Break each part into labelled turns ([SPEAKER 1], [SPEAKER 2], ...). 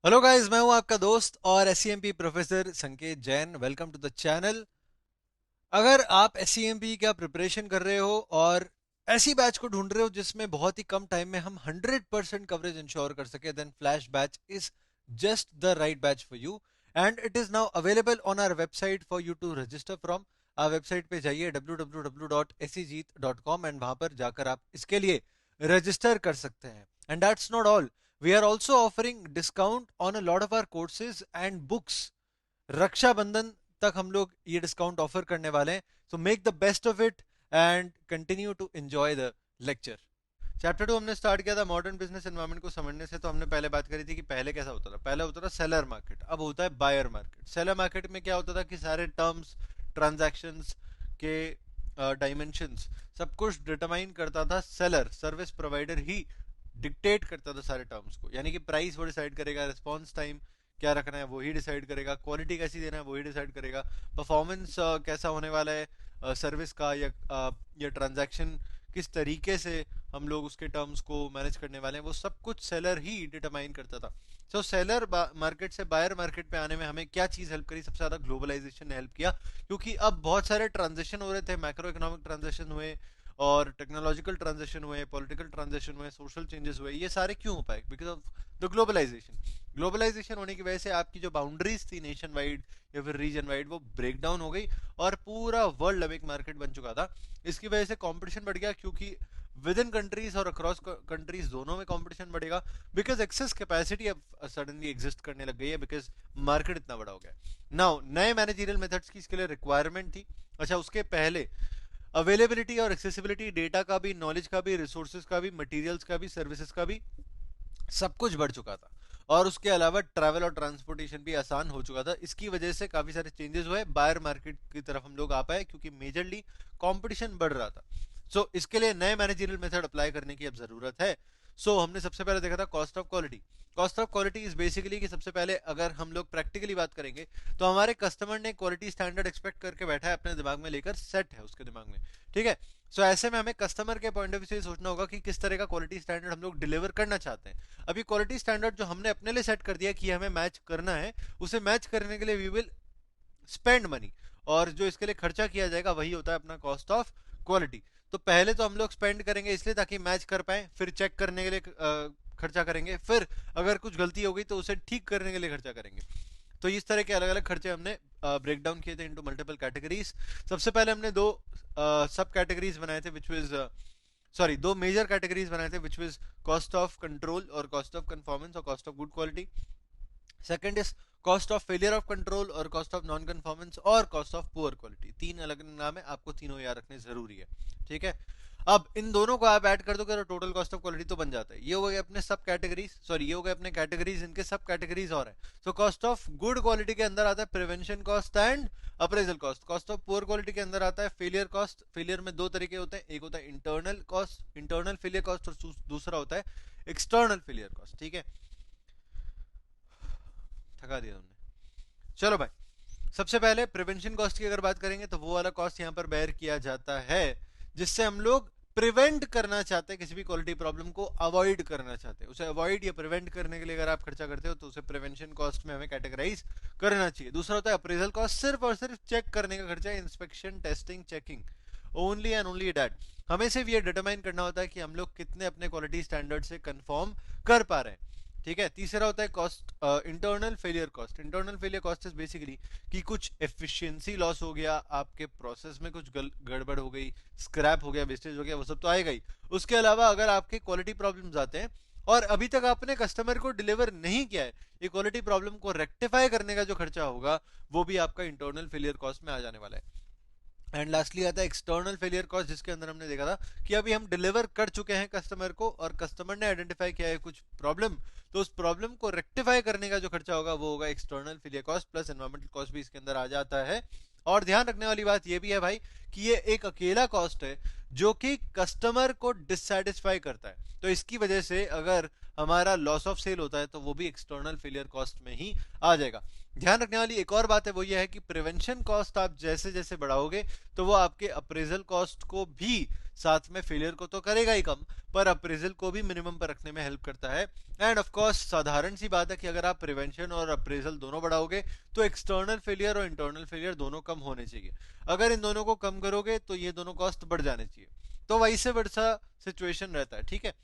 [SPEAKER 1] Hello guys, मैं हूं आपका दोस्त और SEMP professor Sanket Jain. Welcome to the channel. अगर आप एसईएमपी का प्रिपरेशन कर रहे हो और ऐसी बैच को ढूंढ रहे हो जिसमें बहुत ही कम टाइम में हम 100% कवरेज इंश्योर कर सके, then flash batch is just the right batch for you and it is now available on our website for you to register from. Website पे जाइए www.secjeet.com एंड वहां पर जाकर आप इसके लिए रजिस्टर कर सकते हैं। And that's not all, we are also offering discount on a lot of our courses and books. Rakshabandhan तक हम लोग ये डिस्काउंट ऑफर करने वाले हैं। So make the best of it and continue to enjoy the lecture. Chapter 2 हमने start किया था मॉडर्न बिजनेस एनवायरनमेंट को समझने से। तो हमने पहले बात करी थी कि पहले कैसा होता था। पहले होता था सेलर मार्केट, अब होता है बायर मार्केट। सेलर मार्केट में क्या होता था कि सारे टर्म्स, ट्रांजैक्शंस के डायमेंशंस, सब कुछ डिटरमाइन करता था सेलर, सर्विस प्रोवाइडर ही डिक्टेट करता था सारे टर्म्स को। यानी कि प्राइस वो डिसाइड करेगा, रिस्पॉन्स टाइम क्या रखना है वो ही डिसाइड करेगा, क्वालिटी कैसी देना है वो ही डिसाइड करेगा, परफॉर्मेंस कैसा होने वाला है सर्विस का, या ट्रांजैक्शन किस तरीके से हम लोग उसके टर्म्स को मैनेज करने वाले हैं, वो सब कुछ सेलर ही डिटरमाइन करता था। सो सेलर मार्केट से बायर मार्केट पे आने में हमें क्या चीज़ हेल्प करी? सबसे ज़्यादा ग्लोबलाइजेशन ने हेल्प किया, क्योंकि अब बहुत सारे ट्रांजेक्शन हो रहे थे, मैक्रो इकोनॉमिक ट्रांजेक्शन हुए और टेक्नोलॉजिकल ट्रांजेक्शन हुए, पॉलिटिकल ट्रांजेक्शन हुए, सोशल चेंजेस हुए। ये सारे क्यों हो पाए? Because of the globalization. Globalization होने की वजह से आपकी जो बाउंड्रीज थी नेशन वाइड या फिर रीजन वाइड, वो ब्रेक डाउन हो गई और पूरा वर्ल्ड अब एक मार्केट बन चुका था। इसकी वजह से कंपटीशन बढ़ गया, क्योंकि विद इन कंट्रीज और अक्रॉस कंट्रीज दोनों में कंपटीशन बढ़ेगा, बिकॉज एक्सेस कैपेसिटी अब सडनली एग्जिस्ट करने लग गई है, बिकॉज मार्केट इतना बड़ा हो गया। नाउ नए मैनेजरियल मेथड्स की इसके लिए रिक्वायरमेंट थी। अच्छा, उसके पहले अवेलेबिलिटी और एक्सेसिबिलिटी, डेटा का भी, नॉलेज का भी, रिसोर्सेज का भी, मटेरियल्स का भी, सर्विसेज का भी, सब कुछ बढ़ चुका था। और उसके अलावा ट्रैवल और ट्रांसपोर्टेशन भी आसान हो चुका था। इसकी वजह से काफी सारे चेंजेस हुए, बायर मार्केट की तरफ हम लोग आ पाए, क्योंकि मेजरली कंपटीशन बढ़ रहा था। इसके लिए नए मैनेजरियल मेथड अप्लाई करने की अब जरूरत है। हमने सबसे पहले देखा था cost of quality. Cost of quality is basically कि सबसे पहले अगर हम लोग प्रैक्टिकली बात करेंगे, तो हमारे कस्टमर ने क्वालिटी स्टैंडर्ड एक्सपेक्ट करके बैठा है, अपने दिमाग में लेकर सेट है उसके दिमाग में। ठीक है। ऐसे में हमें कस्टमर के पॉइंट ऑफ व्यू से सोचना होगा कि किस तरह का क्वालिटी स्टैंडर्ड हम लोग डिलीवर करना चाहते हैं। अभी क्वालिटी स्टैंडर्ड जो हमने अपने लिए सेट कर दिया कि हमें मैच करना है, उसे मैच करने के लिए वी विल स्पेंड मनी, और जो इसके लिए खर्चा किया जाएगा वही होता है अपना कॉस्ट ऑफ क्वालिटी। तो पहले तो हम लोग स्पेंड करेंगे इसलिए ताकि मैच कर पाए, फिर चेक करने के लिए खर्चा करेंगे, फिर अगर कुछ गलती हो गई तो उसे ठीक करने के लिए खर्चा करेंगे। तो इस तरह के अलग अलग खर्चे हमने ब्रेक डाउन किए थे इनटू मल्टीपल कैटेगरीज। सबसे पहले हमने दो सब कैटेगरीज बनाए थे, विच वाज सॉरी, दो मेजर कैटेगरीज बनाए थे, which was cost of control और कॉस्ट ऑफ कंफॉर्मेंस और cost of good quality. Second is cost of failure of control और कॉस्ट ऑफ नॉन कंफॉर्मेंस और कॉस्ट ऑफ पुअर क्वालिटी। तीन अलग अलग नाम है, आपको तीनों याद रखने जरूरी है। ठीक है। अब इन दोनों को आप ऐड कर दो तो टोटल कॉस्ट ऑफ क्वालिटी तो बन जाता है। ये हो गए अपने सब कैटेगरीज, सॉरी ये हो गए अपने कैटेगरीज, इनके सब कैटेगरीज और है। कॉस्ट ऑफ गुड क्वालिटी के अंदर आता है prevention cost and appraisal cost. Cost of poor quality के अंदर आता है फेलियर कॉस्ट। फेलियर में दो तरीके होते हैं, एक होता है internal cost, internal failure cost, और दूसरा होता है एक्सटर्नल फेलियर कॉस्ट। ठीक है। थका दिया तुमने। चलो भाई, सबसे पहले प्रिवेंशन कॉस्ट की अगर बात करेंगे तो वो वाला कॉस्ट यहाँ पर बेयर किया जाता है जिससे हम लोग प्रिवेंट करना चाहते हैं, किसी भी क्वालिटी प्रॉब्लम को अवॉइड करना चाहते हैं। उसे अवॉइड या प्रिवेंट करने के लिए अगर आप खर्चा करते हो तो उसे प्रिवेंशन कॉस्ट में हमें कैटेगराइज करना चाहिए। दूसरा होता है अप्रेजल कॉस्ट, सिर्फ और सिर्फ चेक करने का खर्चा, inspection, testing, checking, only and only that. हमें सिर्फ ये डिटरमाइन करना होता है कि हम लोग कितने अपने क्वालिटी स्टैंडर्ड से कंफर्म कर पा रहे हैं। ठीक है। तीसरा होता है cost internal failure cost. Internal failure cost is basically कि कुछ एफिशिएंसी लॉस हो गया, आपके प्रोसेस में कुछ गड़बड़ हो गई, स्क्रैप हो गया, वेस्टेज हो गया, वो सब तो आएगा ही। उसके अलावा अगर आपके क्वालिटी प्रॉब्लम्स आते हैं और अभी तक आपने कस्टमर को डिलीवर नहीं किया है, ये क्वालिटी प्रॉब्लम को रेक्टिफाई करने का जो खर्चा होगा वो भी आपका इंटरनल फेलियर कॉस्ट में आ जाने वाला है। एंड लास्टली आता है एक्सटर्नल फेलियर कॉस्ट, जिसके अंदर हमने देखा था कि अभी हम डिलीवर कर चुके हैं कस्टमर को और कस्टमर ने आइडेंटिफाई किया है कुछ प्रॉब्लम, तो उस प्रॉब्लम को रेक्टिफाई करने का जो खर्चा होगा वो होगा external failure cost, plus environmental cost भी इसके अंदर आ जाता है। और ध्यान रखने वाली बात ये भी है भाई कि ये एक अकेला कॉस्ट है जो कि कस्टमर को डिससेटिस्फाई करता है। तो इसकी वजह से अगर हमारा लॉस ऑफ सेल होता है तो वो भी एक्सटर्नल फेलियर कॉस्ट में ही आ जाएगा। ध्यान रखने वाली एक और बात है, वो ये है कि प्रिवेंशन कॉस्ट आप जैसे जैसे बढ़ाओगे तो वो आपके अप्रेजल कॉस्ट को भी, साथ में फेलियर को तो करेगा ही कम, पर अप्रेजल को भी मिनिमम पर रखने में हेल्प करता है। एंड ऑफ कोर्स साधारण सी बात है कि अगर आप प्रिवेंशन और अप्रेजल दोनों बढ़ाओगे तो एक्सटर्नल फेलियर और इंटरनल फेलियर दोनों कम होने चाहिए। अगर इन दोनों को कम करोगे तो ये दोनों कॉस्ट बढ़ जाने चाहिए। तो वैसे वैसा सिचुएशन रहता है, ठीक है।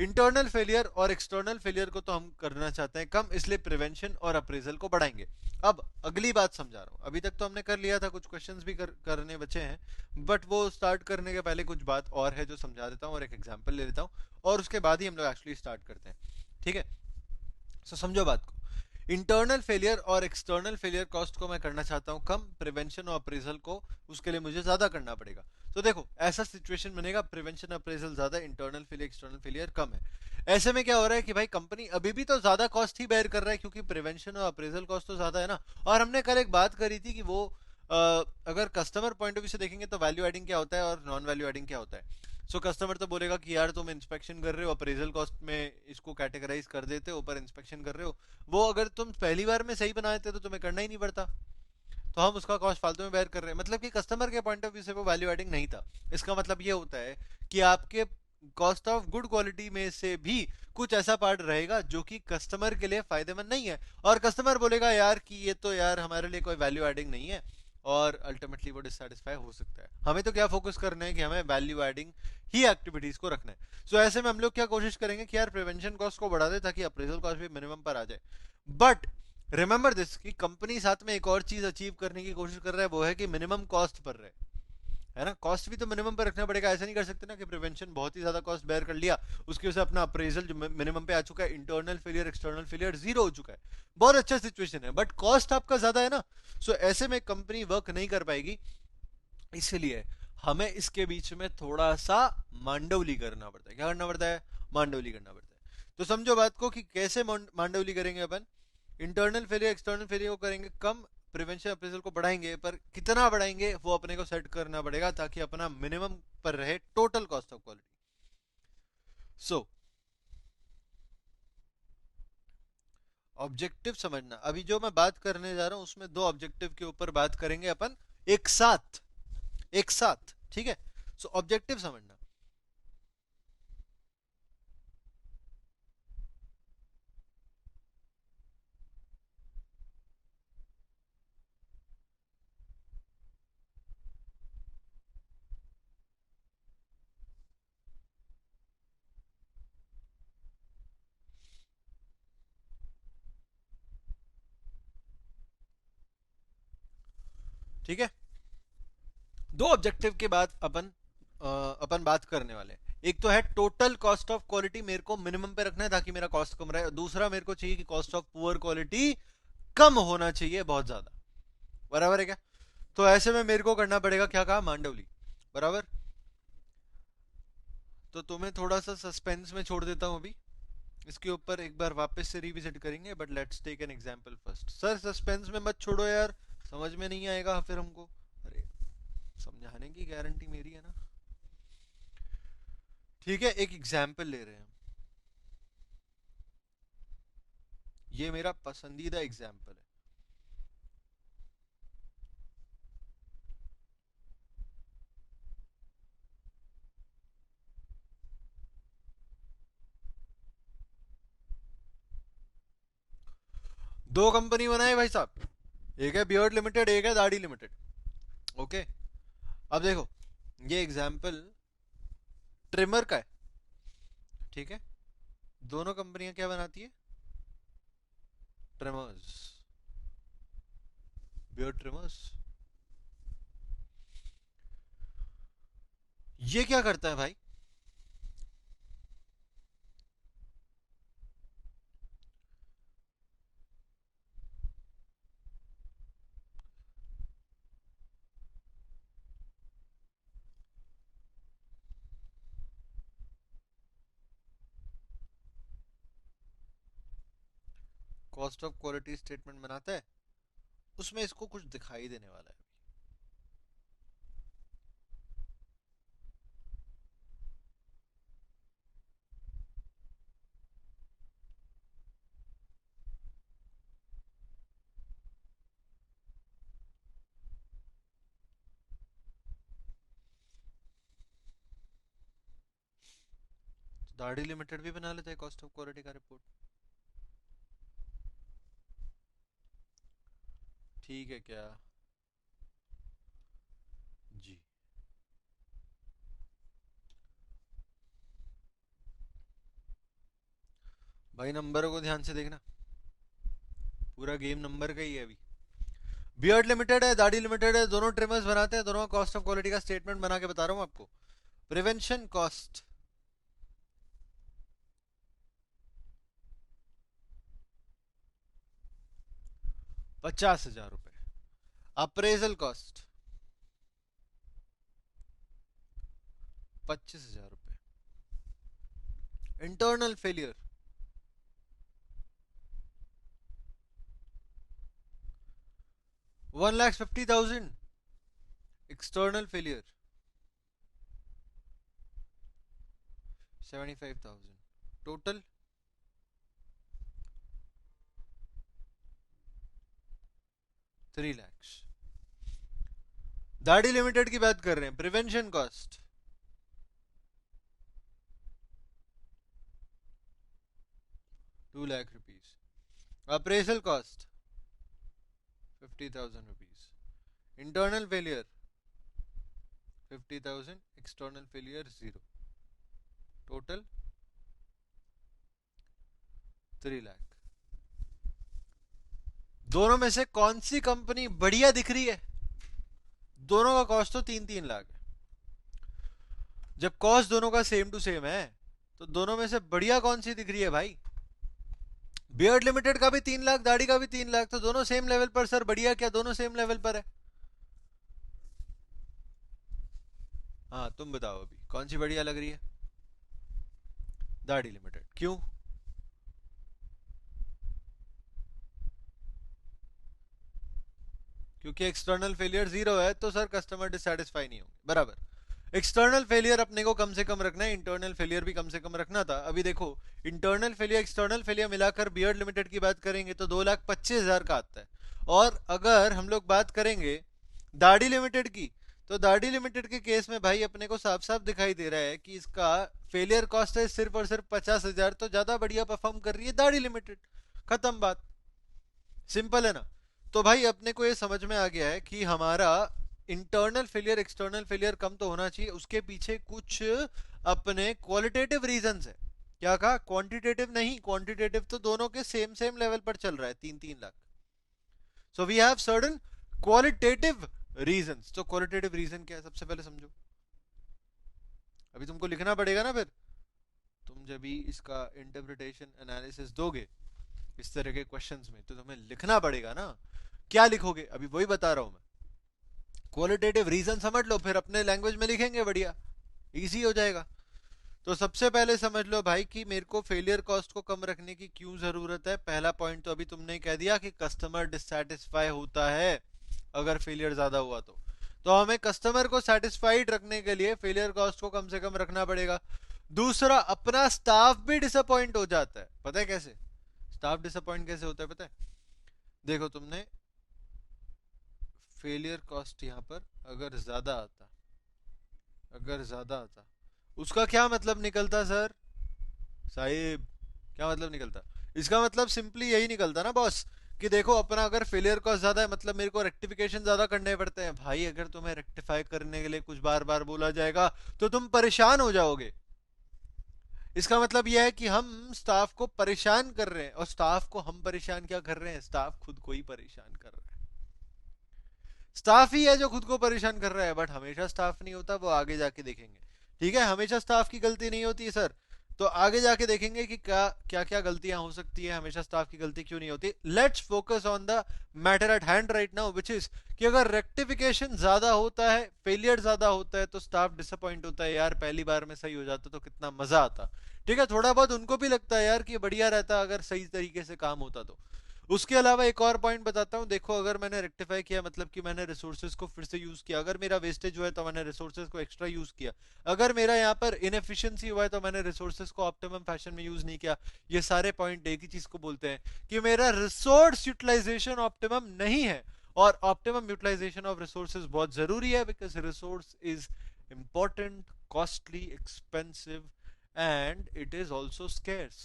[SPEAKER 1] इंटरनल फेलियर और एक्सटर्नल फेलियर को तो हम करना चाहते हैं कम, इसलिए प्रिवेंशन और अप्रेजल को बढ़ाएंगे। अब अगली बात समझा रहा हूं, अभी तक तो हमने कर लिया था, कुछ क्वेश्चंस भी करने बचे हैं, बट वो स्टार्ट करने के पहले कुछ बात और है जो समझा देता हूं और एक एग्जांपल ले लेता हूं, और उसके बाद ही हम लोग एक्चुअली स्टार्ट करते हैं, ठीक है। सो समझो बात को। इंटरनल फेलियर और एक्सटर्नल फेलियर कॉस्ट को मैं करना चाहता हूं कम, प्रिवेंशन और अप्रेजल को उसके लिए मुझे ज्यादा करना पड़ेगा। तो देखो ऐसा सिचुएशन बनेगा, प्रिवेंशन अप्रेजल ज्यादा, इंटरनल फेलियर एक्सटर्नल फेलियर कम है। ऐसे में क्या हो रहा है कि भाई कंपनी अभी भी तो ज्यादा कॉस्ट ही बेयर कर रहा है, क्योंकि प्रिवेंशन और अप्रेजल कॉस्ट तो ज्यादा है ना। और हमने कल एक बात करी थी कि वो अगर कस्टमर पॉइंट ऑफ व्यू से देखेंगे तो वैल्यू एडिंग क्या होता है और नॉन वैल्यू एडिंग क्या होता है। सो कस्टमर तो बोलेगा कि यार तुम इंस्पेक्शन कर रहे हो, अप्रेजल कॉस्ट में इसको कैटेगराइज कर देते हो, पर इंस्पेक्शन कर रहे हो, वो अगर तुम पहली बार में सही बना देते तो तुम्हें करना ही नहीं पड़ता, तो हम उसका कॉस्ट फालतू में बेयर कर रहे हैं। मतलब कि कस्टमर के पॉइंट ऑफ व्यू से वो वैल्यू एडिंग नहीं था। इसका मतलब ये होता है कि आपके कॉस्ट ऑफ गुड क्वालिटी में से भी कुछ ऐसा पार्ट रहेगा जो कि कस्टमर के लिए फायदेमंद नहीं है, और कस्टमर बोलेगा यार कि ये तो यार हमारे लिए कोई वैल्यू एडिंग नहीं है, और अल्टीमेटली वो डिससेटिस्फाई हो सकता है। हमें तो क्या फोकस करना है कि हमें वैल्यू एडिंग ही एक्टिविटीज को रखना है। सो ऐसे में हम लोग क्या कोशिश करेंगे कि यार प्रिवेंशन कॉस्ट को बढ़ा दे ताकि अप्रेजल कॉस्ट भी मिनिमम पर आ जाए। बट रिमेंबर दिस कि कंपनी साथ में एक और चीज अचीव करने की कोशिश कर रहा है, वो है कि मिनिमम कॉस्ट पर रहे, है ना। कॉस्ट भी तो मिनिमम पर रखना पड़ेगा। ऐसा नहीं कर सकते ना कि प्रिवेंशन बहुत ही ज्यादा कॉस्ट बेयर कर लिया, उसकी वजह से अपना अप्रेजल जो मिनिमम पे आ चुका है, internal failure external failure zero हो चुका है। बहुत अच्छा सिचुएशन है, बट कॉस्ट आपका ज्यादा है ना। सो ऐसे में कंपनी वर्क नहीं कर पाएगी। इसलिए हमें इसके बीच में थोड़ा सा मांडवली करना पड़ता है। क्या करना पड़ता है? मांडवली करना पड़ता है। तो समझो बात को कि कैसे मांडवली करेंगे अपन। इंटरनल फेलियर एक्सटर्नल फेलियर को करेंगे कम, प्रिवेंशन अप्रेजल को बढ़ाएंगे, पर कितना बढ़ाएंगे वो अपने को सेट करना पड़ेगा ताकि अपना मिनिमम पर रहे total cost of quality. So objective समझना, अभी जो मैं बात करने जा रहा हूं उसमें दो ऑब्जेक्टिव के ऊपर बात करेंगे अपन एक साथ, एक साथ, ठीक है। सो ऑब्जेक्टिव समझना। ठीक है, दो ऑब्जेक्टिव के बाद अपन बात करने वाले हैं। एक तो है टोटल कॉस्ट ऑफ क्वालिटी, मेरे को मिनिमम पे रखना है ताकि मेरा कॉस्ट कम रहे। दूसरा मेरे को चाहिए कि कॉस्ट ऑफ पुअर क्वालिटी कम होना चाहिए बहुत ज्यादा, बराबर है क्या। तो ऐसे में मेरे को करना पड़ेगा क्या, कहा, मांडवली, बराबर। तो तुम्हें थोड़ा सा सस्पेंस में छोड़ देता हूं अभी, इसके ऊपर एक बार वापस से रिविजिट करेंगे, but let's take an example first. Sir suspense में मत छोड़ो यार, समझ में नहीं आएगा फिर हमको। अरे समझाने की गारंटी मेरी है ना। ठीक है, एक एग्जाम्पल ले रहे हैं। ये मेरा पसंदीदा एग्जाम्पल है। दो कंपनी बनाए भाई साहब, एक है बियर्ड लिमिटेड, एक है दाढ़ी लिमिटेड। ओके, अब देखो ये एग्जाम्पल ट्रिमर का है, ठीक है। दोनों कंपनियां क्या बनाती है? Trimmers, beard trimmers. ये क्या करता है भाई? कॉस्ट ऑफ क्वालिटी स्टेटमेंट बनाता है, उसमें इसको कुछ दिखाई देने वाला है। दाढ़ी लिमिटेड भी बना लेते हैं कॉस्ट ऑफ क्वालिटी का रिपोर्ट। ठीक है क्या जी। भाई नंबरों को ध्यान से देखना, पूरा गेम नंबर का ही है अभी। बियर्ड लिमिटेड है, दाढ़ी लिमिटेड है, दोनों ट्रिमर्स बनाते हैं, दोनों कॉस्ट ऑफ क्वालिटी का स्टेटमेंट बना के बता रहा हूं आपको। प्रिवेंशन कॉस्ट 50,000 रुपए। अप्रेजल कॉस्ट 25,000 रुपए। Internal failure 1,50,000। External failure 75,000। Total 3 lakh. दाढ़ी लिमिटेड की बात कर रहे हैं, prevention cost 2 lakh rupees. Appraisal cost 50,000 rupees. Internal failure 50,000। External failure 0। Total 3 lakh. दोनों में से कौन सी कंपनी बढ़िया दिख रही है? दोनों का कॉस्ट तो 3-3 लाख है। जब कॉस्ट दोनों का सेम टू सेम है तो दोनों में से बढ़िया कौन सी दिख रही है भाई? बियर्ड लिमिटेड का भी 3 लाख, दाढ़ी का भी 3 लाख, तो दोनों सेम लेवल पर। सर बढ़िया क्या दोनों सेम लेवल पर है? हाँ तुम बताओ अभी कौन सी बढ़िया लग रही है? दाढ़ी लिमिटेड। क्यों? क्योंकि एक्सटर्नल फेलियर 0 है तो सर कस्टमर डिससेटिस्फाई नहीं होंगे, बराबर। एक्सटर्नल फेलियर अपने को कम से कम रखना है, इंटरनल फेलियर भी कम से कम रखना था। अभी देखो, इंटरनल फेलियर एक्सटर्नल फेलियर मिलाकर बियर्ड लिमिटेड की बात करेंगे तो 2,25,000 का आता है। और अगर हम लोग बात करेंगे दाढ़ी लिमिटेड की, तो दाढ़ी लिमिटेड के केस में भाई अपने को साफ साफ दिखाई दे रहा है कि इसका फेलियर कॉस्ट है सिर्फ और सिर्फ 50,000, तो ज्यादा बढ़िया परफॉर्म कर रही है दाढ़ी लिमिटेड। खत्म बात, सिंपल है ना। तो भाई अपने को ये समझ में आ गया है कि हमारा इंटरनल फेलियर एक्सटर्नल फेलियर कम तो होना चाहिए, उसके पीछे कुछ अपने क्वालिटेटिव रीजंस है। क्या कहा? क्वांटिटेटिव नहीं, क्वांटिटेटिव तो दोनों के सेम सेम लेवल पर चल रहा है, 3-3 lakh. So we have certain qualitative reasons. तो क्वालिटेटिव रीजन क्या है सबसे पहले समझो। अभी तुमको लिखना पड़ेगा ना, फिर तुम जब भी इसका इंटरप्रिटेशन एनालिसिस दोगे इस तरह के क्वेश्चंस में, तो तुम्हें लिखना पड़ेगा ना। क्या लिखोगे अभी वही बता रहा हूं मैं। क्वालिटेटिव रीजन समझ लो, फिर अपने लैंग्वेज में लिखेंगे, बढ़िया इजी हो जाएगा। तो सबसे पहले समझ लो भाई कि मेरे को फेलियर कॉस्ट को कम रखने की क्यों जरूरत है। पहला पॉइंट तो अभी तुमने कह दिया कि कस्टमर डिससेटिस्फाई होता है अगर फेलियर ज्यादा हुआ तो हमें कस्टमर को सेटिस्फाइड रखने के लिए फेलियर कॉस्ट को कम से कम रखना पड़ेगा। दूसरा, अपना स्टाफ भी डिसअपॉइंट हो जाता है। पता है कैसे स्टाफ डिसअपॉइंट कैसे होता है? पता है, देखो तुमने फेलियर कॉस्ट यहां पर अगर ज्यादा आता, अगर ज्यादा आता, उसका क्या मतलब निकलता सर साहिब? क्या मतलब निकलता? इसका मतलब सिंपली यही निकलता ना बॉस, कि देखो अपना अगर फेलियर कॉस्ट ज्यादा है मतलब मेरे को रेक्टिफिकेशन ज्यादा करने पड़ते हैं। भाई अगर तुम्हें रेक्टिफाई करने के लिए कुछ बार बार बोला जाएगा तो तुम परेशान हो जाओगे। इसका मतलब यह है कि हम स्टाफ को परेशान कर रहे हैं, और स्टाफ को हम परेशान क्या कर रहे हैं? स्टाफ खुद को ही परेशान कर रहा है। स्टाफ ही है जो खुद को परेशान कर रहा है, बट हमेशा स्टाफ नहीं होता, वो आगे जाके देखेंगे। ठीक है, हमेशा स्टाफ की गलती नहीं होती है सर, तो आगे जाके देखेंगे कि क्या क्या क्या गलतियां हो सकती है, हमेशा स्टाफ की गलती क्यों नहीं होती। Let's focus on the matter at hand right now, which is कि अगर रेक्टिफिकेशन ज्यादा होता है, फेलियर ज्यादा होता है, तो स्टाफ डिसअपॉइंट होता है। यार पहली बार में सही हो जाता तो कितना मजा आता। ठीक है, थोड़ा बहुत उनको भी लगता है यार कि बढ़िया रहता अगर सही तरीके से काम होता तो। उसके अलावा एक और पॉइंट बताता हूँ। देखो अगर मैंने रेक्टिफाई किया मतलब कि मैंने रिसोर्सेज को फिर से यूज किया, अगर मेरा वेस्टेज हुआ है तो मैंने रिसोर्सेज को एक्स्ट्रा यूज किया, अगर मेरा यहाँ पर इनएफिशिएंसी हुआ है तो मैंने रिसोर्सेज को ऑप्टिमम फैशन में यूज नहीं किया। ये सारे पॉइंट एक ही चीज को बोलते हैं कि मेरा रिसोर्स यूटिलाइजेशन ऑप्टिमम नहीं है। और ऑप्टिमम यूटिलाइजेशन ऑफ रिसोर्सेज बहुत जरूरी है, because resource is important, costly, expensive and it is also scarce.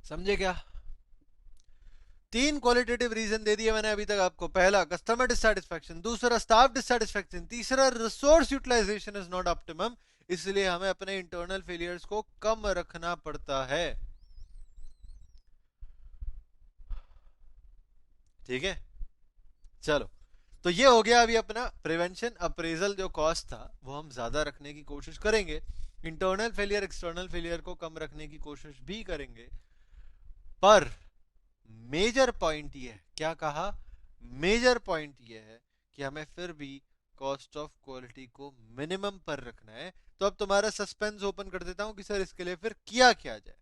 [SPEAKER 1] समझे क्या? तीन क्वालिटेटिव रीजन दे दिए मैंने अभी तक आपको। पहला कस्टमर डिससेटिस्फैक्शन, दूसरा स्टाफ डिससेटिस्फैक्शन, तीसरा resource utilization is not optimum. इसलिए हमें अपने इंटरनल फेलियर्स को कम रखना पड़ता है। ठीक है, चलो। तो ये हो गया अभी अपना प्रिवेंशन। अप्रेजल जो कॉस्ट था वो हम ज्यादा रखने की कोशिश करेंगे, इंटरनल फेलियर एक्सटर्नल फेलियर को कम रखने की कोशिश भी करेंगे। पर मेजर पॉइंट ये है, क्या कहा? मेजर पॉइंट ये है कि हमें फिर भी कॉस्ट ऑफ क्वालिटी को मिनिमम पर रखना है। तो अब तुम्हारा सस्पेंस ओपन कर देता हूं कि सर इसके लिए फिर किया क्या जाए।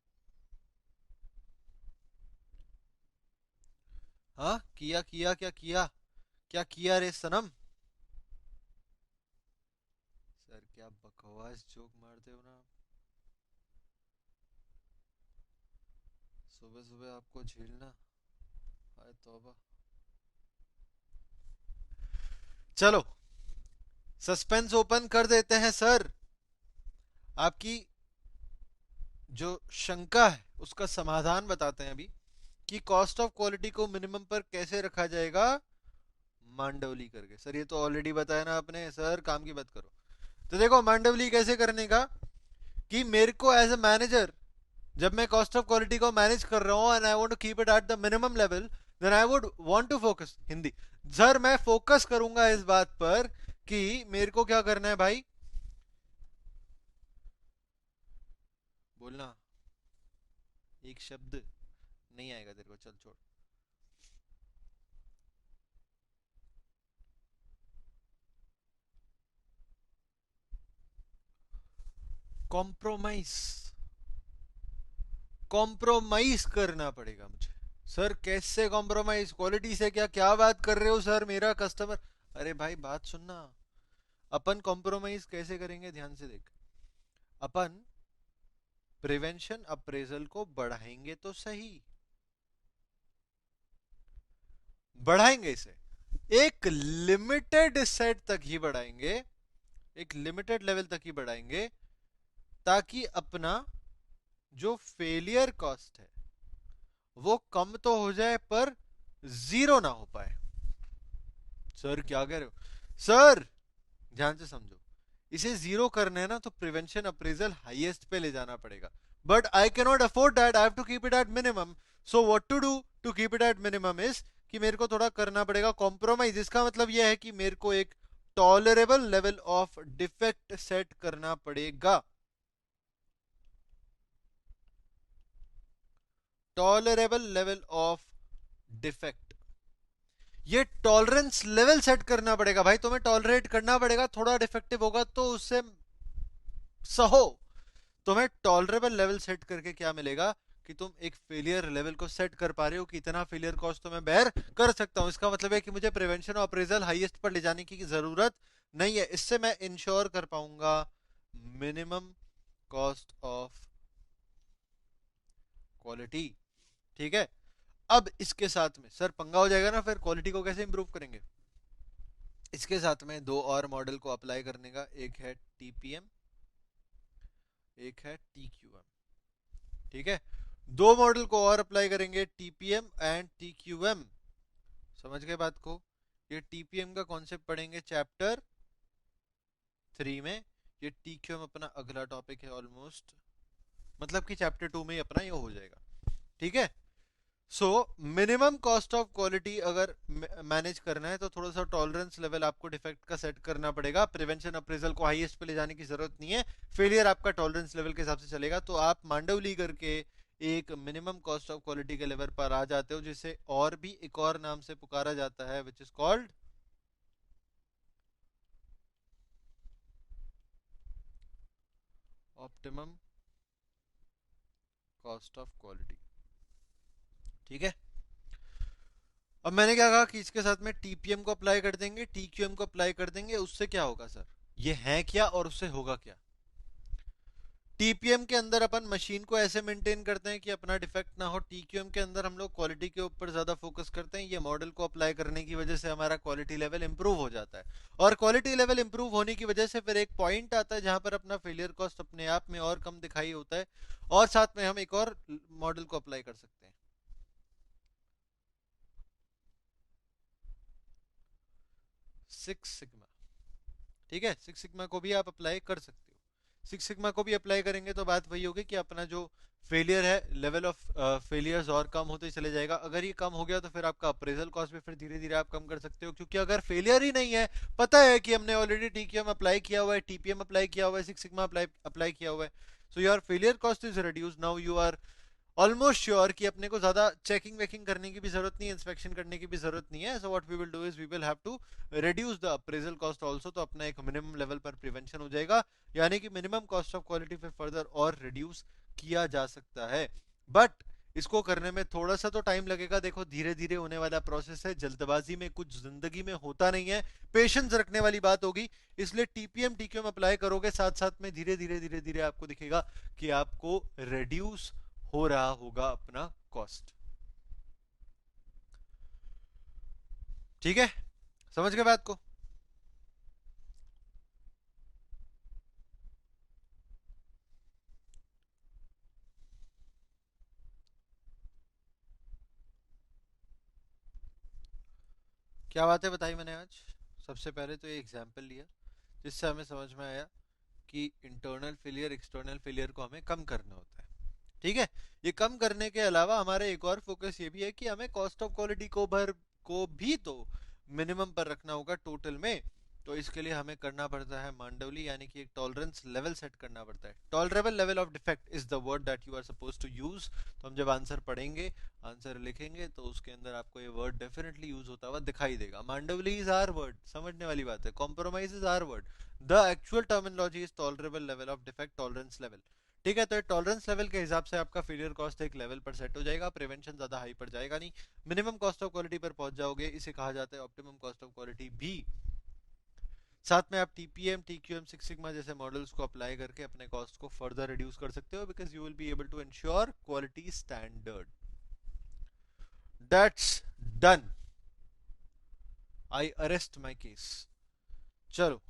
[SPEAKER 1] हाँ, किया किया क्या किया? क्या किया रे सनम? सर क्या बकवास जोक मारते हो ना। सुबह सुबह आपको झेलना, हाय तौबा। चलो, सस्पेंस ओपन कर देते हैं सर। आपकी जो शंका है उसका समाधान बताते हैं अभी कि कॉस्ट ऑफ क्वालिटी को मिनिमम पर कैसे रखा जाएगा। मांडवली करके। सर ये तो ऑलरेडी बताया ना आपने, सर काम की बात करो। तो देखो मांडवली कैसे करने का, कि मेरे को एज अ मैनेजर जब मैं कॉस्ट ऑफ क्वालिटी को मैनेज कर रहा हूं and I want to keep it at the minimum level, then I would want to focus Hindi. Sir मैं फोकस करूंगा इस बात पर कि मेरे को क्या करना है भाई। बोलना, एक शब्द नहीं आएगा तेरे को, चल छोड़। कॉम्प्रोमाइज, कॉम्प्रोमाइज करना पड़ेगा मुझे। सर कैसे कॉम्प्रोमाइज? क्वालिटी से? क्या क्या बात कर रहे हो सर, मेरा कस्टमर। अरे भाई बात सुनना। अपन कॉम्प्रोमाइज कैसे करेंगे, ध्यान से देख। अपन प्रिवेंशन अप्रेजल को बढ़ाएंगे तो सही, बढ़ाएंगे इसे एक लिमिटेड सेट तक ही बढ़ाएंगे, एक लिमिटेड लेवल तक ही बढ़ाएंगे, ताकि अपना जो फेलियर कॉस्ट है वो कम तो हो जाए पर जीरो ना हो पाए। सर क्या कह रहे हो सर? ध्यान से समझो, इसे जीरो करना है ना तो प्रिवेंशन अप्रेजल हाईएस्ट पे ले जाना पड़ेगा। But I can not afford that, I have to keep it at minimum. So what to do to keep it at minimum is कि मेरे को थोड़ा करना पड़ेगा कॉम्प्रोमाइज। इसका मतलब यह है कि मेरे को एक tolerable level of defect set करना पड़ेगा। टॉलरेबल लेवल ऑफ डिफेक्ट, ये टॉलरेंस लेवल सेट करना पड़ेगा भाई। तुम्हें टॉलरेट करना पड़ेगा, थोड़ा डिफेक्टिव होगा तो उससे सहो। तुम्हें टॉलरेबल लेवल सेट करके क्या मिलेगा कि तुम एक फेलियर लेवल को सेट कर पा रहे हो कि इतना फेलियर कॉस्ट तो मैं बेयर कर सकता हूं। इसका मतलब है कि मुझे प्रिवेंशन और अप्रेजल हाईएस्ट पर ले जाने की जरूरत नहीं है। इससे मैं इंश्योर कर पाऊंगा मिनिमम कॉस्ट ऑफ क्वालिटी। ठीक है, अब इसके साथ में सर पंगा हो जाएगा ना, फिर क्वालिटी को कैसे इंप्रूव करेंगे। इसके साथ में दो और मॉडल को अप्लाई करने का, एक है टीपीएम, एक है टीक्यूएम। ठीक है, दो मॉडल को और अप्लाई करेंगे, टीपीएम एंड टीक्यूएम। समझ गए बात को? ये टीपीएम का कॉन्सेप्ट पढ़ेंगे चैप्टर 3 में, ये टीक्यूएम अपना अगला टॉपिक है ऑलमोस्ट, मतलब कि चैप्टर 2 में ही अपना ये हो जाएगा। ठीक है, so minimum cost of quality अगर मैनेज करना है तो थोड़ा सा टॉलरेंस लेवल आपको डिफेक्ट का सेट करना पड़ेगा। प्रिवेंशन अप्रेजल को हाईएस्ट पे ले जाने की जरूरत नहीं है, फेलियर आपका टॉलरेंस लेवल के हिसाब से चलेगा। तो आप मांडवली करके एक मिनिमम कॉस्ट ऑफ क्वालिटी के लेवल पर आ जाते हो, जिसे और भी एक और नाम से पुकारा जाता है, which is called optimum cost of quality. ठीक है, अब मैंने क्या कहा कि इसके साथ में टीपीएम को अप्लाई कर देंगे, टीक्यूएम को अप्लाई कर देंगे। उससे क्या होगा सर, ये है क्या और उससे होगा क्या? टीपीएम के अंदर अपन मशीन को ऐसे मेंटेन करते हैं कि अपना डिफेक्ट ना हो, टीक्यूएम के अंदर हम लोग क्वालिटी के ऊपर ज्यादा फोकस करते हैं। ये मॉडल को अप्लाई करने की वजह से हमारा क्वालिटी लेवल इंप्रूव हो जाता है, और क्वालिटी लेवल इंप्रूव होने की वजह से फिर एक पॉइंट आता है जहां पर अपना फेलियर कॉस्ट अपने आप में और कम दिखाई होता है, और साथ में हम एक और मॉडल को अप्लाई कर सकते हैं, सिक्स सिग्मा। ठीक है, सिक्स सिग्मा को भी आप अप्लाई कर सकते हो। सिक्स सिग्मा को भी अप्लाई करेंगे तो बात वही होगी कि अपना जो फेलियर है, लेवल ऑफ फेलियर्स और कम होते चले जाएगा। अगर ये कम हो गया तो फिर आपका अप्रेजल कॉस्ट भी फिर धीरे धीरे आप कम कर सकते हो, क्योंकि अगर फेलियर ही नहीं है, पता है कि हमने ऑलरेडी टीक्यूएम अप्लाई किया हुआ है, टीपीएम अप्लाई किया हुआ है, सिक्स सिग्मा अप्लाई अप्लाई किया हुआ है, so your failure cost is reduce. Now you are almost sure कि अपने को ज्यादा चेकिंग वेकिंग करने की भी जरूरत नहीं है, इंस्पेक्शन करने की भी जरूरत नहीं है। So what we will do is we will have to reduce the appraisal cost also, तो अपना एक मिनिमम लेवल पर प्रिवेंशन हो जाएगा, यानी कि मिनिमम कॉस्ट ऑफ क्वालिटी फिर फर्दर और रिड्यूस किया जा सकता है। बट इसको करने में थोड़ा सा तो टाइम लगेगा, देखो धीरे धीरे होने वाला प्रोसेस है, जल्दबाजी में कुछ जिंदगी में होता नहीं है, पेशेंस रखने वाली बात होगी। इसलिए टीपीएम टीक्यूएम अप्लाई करोगे, साथ साथ में धीरे धीरे धीरे धीरे आपको दिखेगा कि आपको रिड्यूस हो रहा होगा अपना कॉस्ट। ठीक है, समझ गए बात को? क्या बात है बताई मैंने आज? सबसे पहले तो ये एग्जाम्पल लिया जिससे हमें समझ में आया कि इंटरनल फेलियर एक्सटर्नल फेलियर को हमें कम करना होता है। ठीक है, ये कम करने के अलावा हमारा एक और फोकस ये भी है कि हमें कॉस्ट ऑफ क्वालिटी को भी तो मिनिमम पर रखना होगा टोटल में। तो इसके लिए हमें करना पड़ता है मांडवली, यानी कि एक टॉलरेंस लेवल सेट करना पड़ता है। Tolerable level of defect is the word that you are suppose to use. तो हम जब आंसर पढ़ेंगे, आंसर लिखेंगे, तो उसके अंदर आपको ये वर्ड डेफिनेटली यूज होता हुआ दिखाई देगा। मांडवली इज आर वर्ड, समझने वाली बात है। Compromise is our word, the actual terminology is tolerable level of defect, tolerance level. ठीक है, तो टॉलरेंस लेवल के हिसाब से आपका फेलियर कॉस्ट एक लेवल पर सेट हो जाएगा, प्रिवेंशन ज्यादा हाई पर जाएगा नहीं, मिनिमम कॉस्ट ऑफ क्वालिटी पर पहुंच जाओगे। इसे कहा जाता है ऑप्टिमम कॉस्ट ऑफ क्वालिटी भी। साथ में आप टीपीएम टीक्यूएम सिक्स सिग्मा जैसे मॉडल्स को अप्लाई करके अपने कॉस्ट को फर्दर रिड्यूस कर सकते हो, because you will be able to ensure quality standard. That's done, I arrest my case. चलो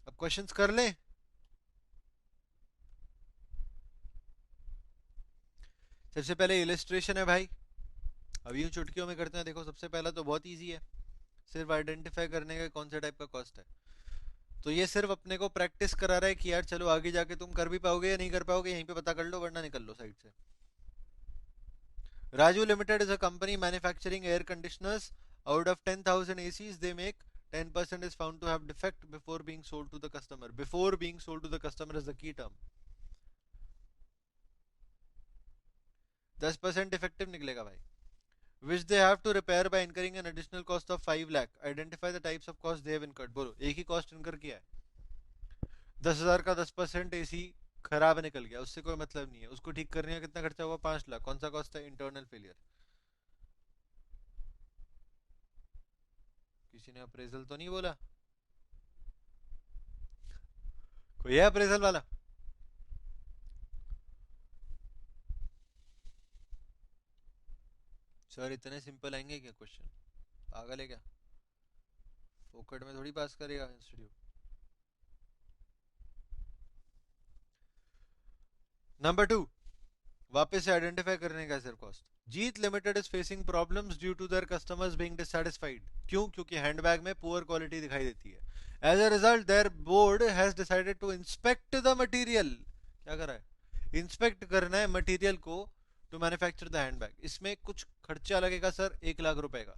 [SPEAKER 1] अब क्वेश्चंस कर लें। सबसे पहले इलिस्ट्रेशन है भाई, अब यूं चुटकियों में करते हैं। देखो सबसे पहला तो बहुत इजी है, सिर्फ आइडेंटिफाई करने का कौन सा टाइप का कॉस्ट है। तो ये सिर्फ अपने को प्रैक्टिस करा रहा है कि यार चलो आगे जाके तुम कर भी पाओगे या नहीं कर पाओगे, यहीं पे पता कर लो, वरना निकल लो साइड से। Raju Limited is a company manufacturing air conditioners. Out of 10,000 ACs they make, 10% is found to have defect before being sold to the customer. Before being sold to the customer is the key term. 10% defective निकलेगा भाई, which they have to repair by incurring an additional cost of 5 lakh. Identify the types of costs they have incurred. बोलो एक ही cost incur किया है, 10,000 का 10% AC खराब निकल गया, उससे कोई मतलब नहीं है। उसको ठीक करने का कितना खर्चा हुआ? 5 लाख। कौन सा कॉस्ट है? Internal failure. किसी ने अप्रेजल तो नहीं बोला? कोई है अप्रेजल वाला? सर इतने सिंपल आएंगे क्या क्वेश्चन? पागल है क्या? फोकट में थोड़ी पास करेगा इंस्टीट्यूट। नंबर टू, वापस से आइडेंटिफाई करने का sir cost. Jeet limited is facing problems due to their customers being dissatisfied. क्यों? क्योंकि हैंडबैग में पुअर क्वालिटी दिखाई देती है। As a result their board has decided to inspect the material. क्या कर रहा है? इंस्पेक्ट करना है मटेरियल को टू मैन्युफैक्चर द हैंडबैग। इसमें कुछ खर्चा लगेगा सर, 1 लाख रुपए का।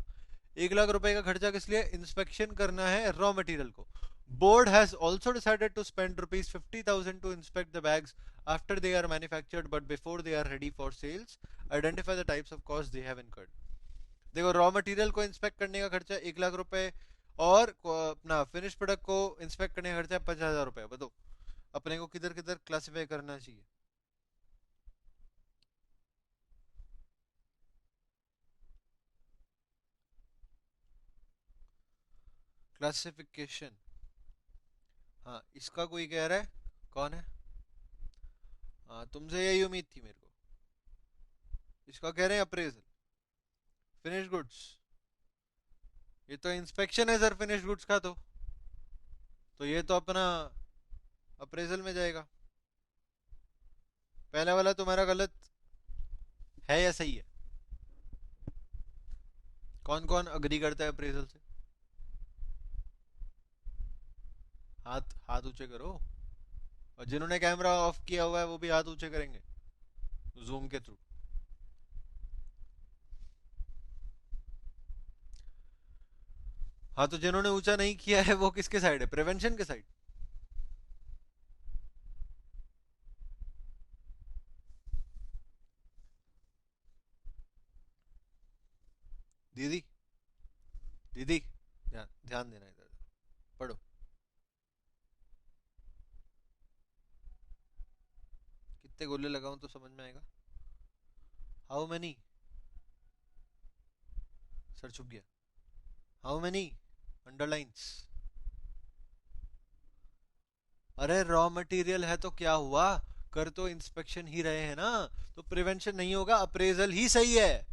[SPEAKER 1] 1 लाख रुपए का खर्चा किस लिए? इंस्पेक्शन करना है रॉ मटेरियल को। Board has also decided to spend rupees 50,000 to inspect the bags after they are manufactured but before they are ready for sales. Identify the types of costs they have incurred. देखो raw material को inspect करने का खर्चा 1 लाख रुपए, और अपना finish product को inspect करने का खर्चा 50,000 रुपए। बताओ अपने को किधर किधर क्लासिफाई करना चाहिए? क्लासिफिकेशन। हाँ इसका कोई कह रहा है, कौन है? हाँ, तुमसे यही उम्मीद थी मेरे को। इसका कह रहे हैं अप्रेजल, फिनिश गुड्स। ये तो इंस्पेक्शन है सर फिनिश गुड्स का, तो ये तो अपना अप्रेजल में जाएगा। पहला वाला तुम्हारा गलत है या सही है? कौन कौन अग्री करता है अप्रेजल से? हाथ हाथ ऊंचे करो। और जिन्होंने कैमरा ऑफ किया हुआ है वो भी हाथ ऊंचे करेंगे जूम के थ्रू। हाँ, तो जिन्होंने ऊंचा नहीं किया है वो किसके साइड है? प्रिवेंशन के साइड। दीदी, दीदी, ध्यान ध्यान देना इधर। पढ़ो। कितने गोले लगाऊं तो समझ में आएगा? How many? सर छुप गया। How many underlines? अरे रॉ मटेरियल है तो क्या हुआ? कर तो इंस्पेक्शन ही रहे हैं ना। तो प्रिवेंशन नहीं होगा, अप्रेजल ही सही है।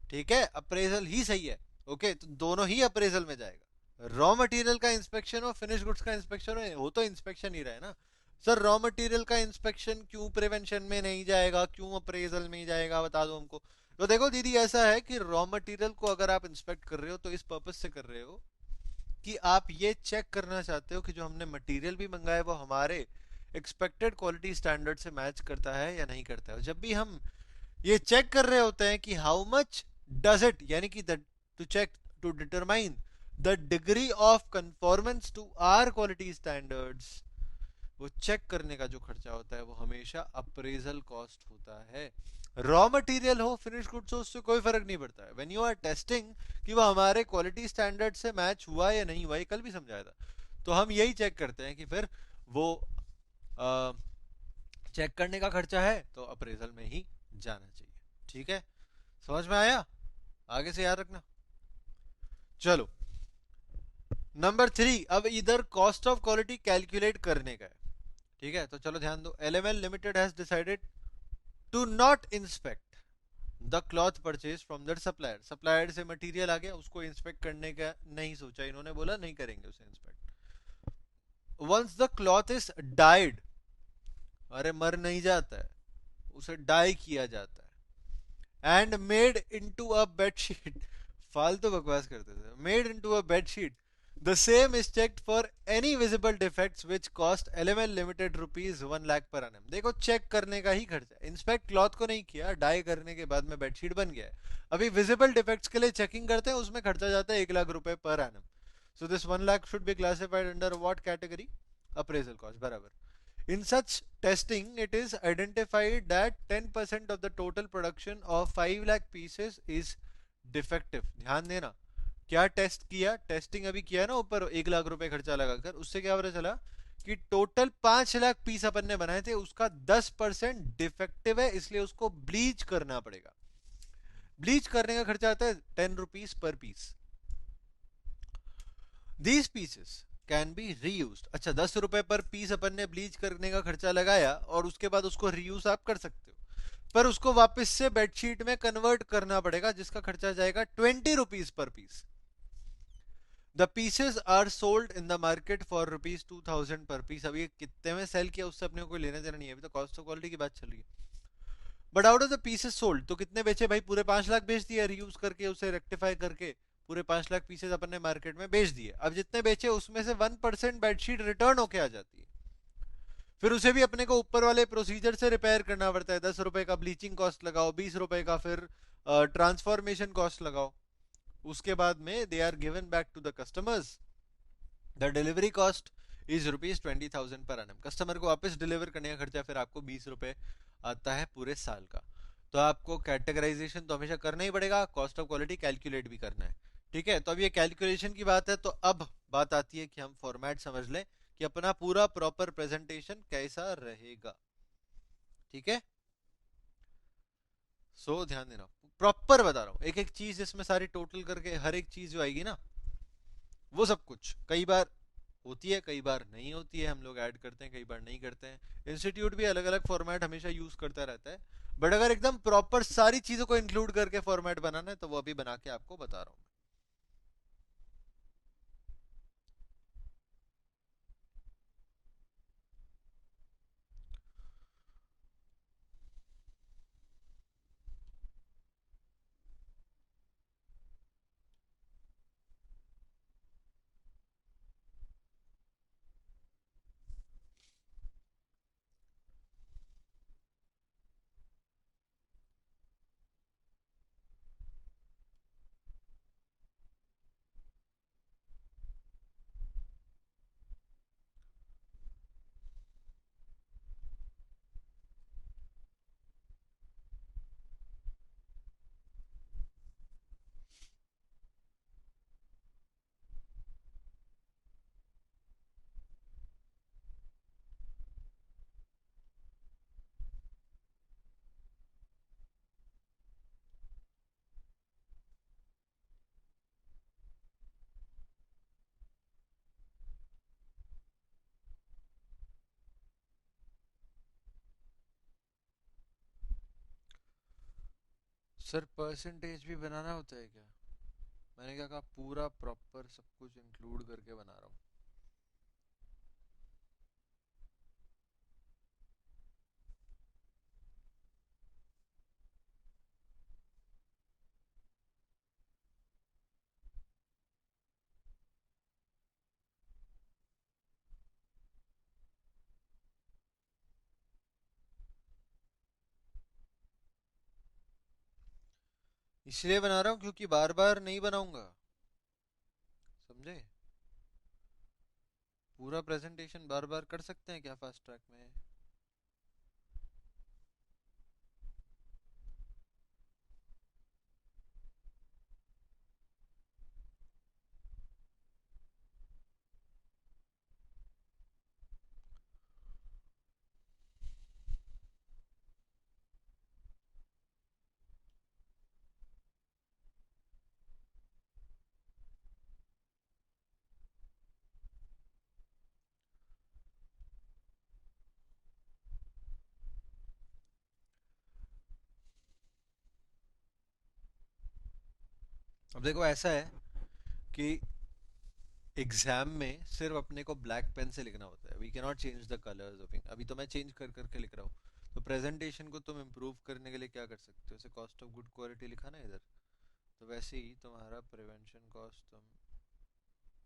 [SPEAKER 1] ठीक है, अप्रेजल ही सही है। ओके, तो दोनों ही अप्रेजल में जाएगा। रॉ मटेरियल का इंस्पेक्शन और फिनिश गुड्स का इंस्पेक्शन हो तो इंस्पेक्शन ही रहे ना। सर रॉ मटेरियल का इंस्पेक्शन क्यों प्रिवेंशन में नहीं जाएगा, क्यों अप्रेजल में ही जाएगा, बता दो हमको। तो देखो दीदी, ऐसा है कि रॉ मटेरियल को अगर आप इंस्पेक्ट कर रहे हो तो इस पर्पज से कर रहे हो कि आप ये चेक करना चाहते हो कि जो हमने मटेरियल भी मंगाया है वो हमारे एक्सपेक्टेड क्वालिटी स्टैंडर्ड से मैच करता है या नहीं करता है। जब भी हम ये चेक कर रहे होते हैं कि हाउ मच डज इट, यानी कि to check, to determine the degree of conformance to our quality standards, वो चेक करने का जो खर्चा होता है वो हमेशा अप्रेजल कॉस्ट होता है। रॉ मटेरियल हो फिनिश गुड्स हो उससे कोई फर्क नहीं पड़ता है। व्हेन यू आर टेस्टिंग कि वो हमारे क्वालिटी स्टैंडर्ड से मैच हुआ या नहीं हुआ, ये कल भी समझाया था। तो हम यही चेक करते हैं कि फिर वो चेक करने का खर्चा है तो अप्रेजल में ही जाना चाहिए। ठीक है, समझ में आया? आगे से याद रखना। चलो, नंबर 3, अब इधर कॉस्ट ऑफ क्वालिटी कैलकुलेट करने का है। ठीक है, तो चलो ध्यान दो। LML limited has decided to not inspect the cloth purchase from that supplier. Supplier से मटेरियल आ गया, उसको इंस्पेक्ट करने का नहीं सोचा इन्होंने, बोला नहीं करेंगे उसे inspect. Once the cloth is dyed, अरे मर नहीं जाता है, उसे डाई किया जाता है, and made into a bedsheet, फालतू बकवास करते थे, made into a bedsheet, the same is checked for any visible defects which cost LML limited rupees 1 lakh per annum. देखो, चेक करने का ही खर्चा, इंस्पेक्ट क्लॉथ को नहीं किया, डाई करने के बाद में बेडशीट बन गया है। अभी विजिबल डिफेक्ट्स के लिए चेकिंग करते हैं, उसमें खर्चा जाता है 1 लाख रुपए per annum. So this 1 lakh should be classified under what category? Appraisal cost, बराबर। In such testing, it is identified that 10% of the total production of 5 lakh pieces is defective. ध्यान देना, क्या टेस्ट किया? टेस्टिंग अभी किया ना ऊपर, 1 लाख रुपए खर्चा लगाकर, उससे क्या पता चला कि टोटल 5 लाख पीस अपन ने बनाए थे, उसका 10% डिफेक्टिव है, इसलिए उसको ब्लीच करना पड़ेगा। ब्लीच करने का खर्चा आता है 10 rupees per piece. These pieces can be reused. अच्छा, 10 रुपए पर पीस अपन ने ब्लीच करने का खर्चा लगाया और उसके बाद उसको रीयूज आप कर सकते हो, पर उसको वापस से बेडशीट में कन्वर्ट करना पड़ेगा जिसका खर्चा जाएगा 20 rupees per piece. The pieces are sold in the market for rupees 2000 per piece. अब ये कितने में सेल किया उससे अपने को लेना देना नहीं है, अभी तो कॉस्ट ऑफ क्वालिटी की बात चल रही है। But out of the pieces sold, तो कितने बेचे भाई? पूरे 5 लाख बेच दिए रीयूज करके, उसे रेक्टिफाई करके पूरे 5 लाख पीसेस अपन ने मार्केट में बेच दिए। अब जितने बेचे उसमें से 1% बेडशीट रिटर्न होके आ जाती है, फिर उसे भी अपने को ऊपर वाले प्रोसीजर से रिपेयर करना पड़ता है। 10 रुपए का ब्लीचिंग कॉस्ट लगाओ, 20 रुपए का फिर ट्रांसफॉर्मेशन कॉस्ट लगाओ, उसके बाद में they are given back to the customers. The delivery cost is rupees 20,000 per annum. Customer को वापस डिलीवर करने का खर्चा फिर आपको 20 रुपए आता है पूरे साल का। तो आपको कैटेगराइजेशन तो हमेशा करना ही पड़ेगा, कॉस्ट ऑफ क्वालिटी कैलकुलेट भी करना है। ठीक है, तो अब ये कैलकुलेशन की बात है, तो अब बात आती है कि हम फॉर्मेट समझ लें कि अपना पूरा प्रॉपर प्रेजेंटेशन कैसा रहेगा। ठीक है, सो ध्यान देना, प्रॉपर बता रहा हूं, एक एक चीज इसमें सारी टोटल करके हर एक चीज जो आएगी ना, वो सब कुछ। कई बार होती है, कई बार नहीं होती है, हम लोग ऐड करते हैं, कई बार नहीं करते हैं। इंस्टीट्यूट भी अलग अलग फॉर्मेट हमेशा यूज करता रहता है। बट अगर एकदम प्रॉपर सारी चीजों को इंक्लूड करके फॉर्मेट बनाना है तो वो अभी बना के आपको बता रहा हूँ। सर परसेंटेज भी बनाना होता है क्या? मैंने क्या कहा, पूरा प्रॉपर सब कुछ इंक्लूड करके बना रहा हूँ। इसलिए बना रहा हूँ क्योंकि बार बार नहीं बनाऊंगा, समझे? पूरा प्रेजेंटेशन बार बार कर सकते हैं क्या फास्ट ट्रैक में? अब देखो ऐसा है कि एग्जाम में सिर्फ अपने को ब्लैक पेन से लिखना होता है, we can not change the colours of ink. अभी तो मैं चेंज कर करके लिख रहा हूँ। तो प्रेजेंटेशन को तुम इम्प्रूव करने के लिए क्या कर सकते हो? जैसे कॉस्ट ऑफ गुड क्वालिटी लिखा ना इधर, तो वैसे ही तुम्हारा प्रिवेंशन कॉस्ट तुम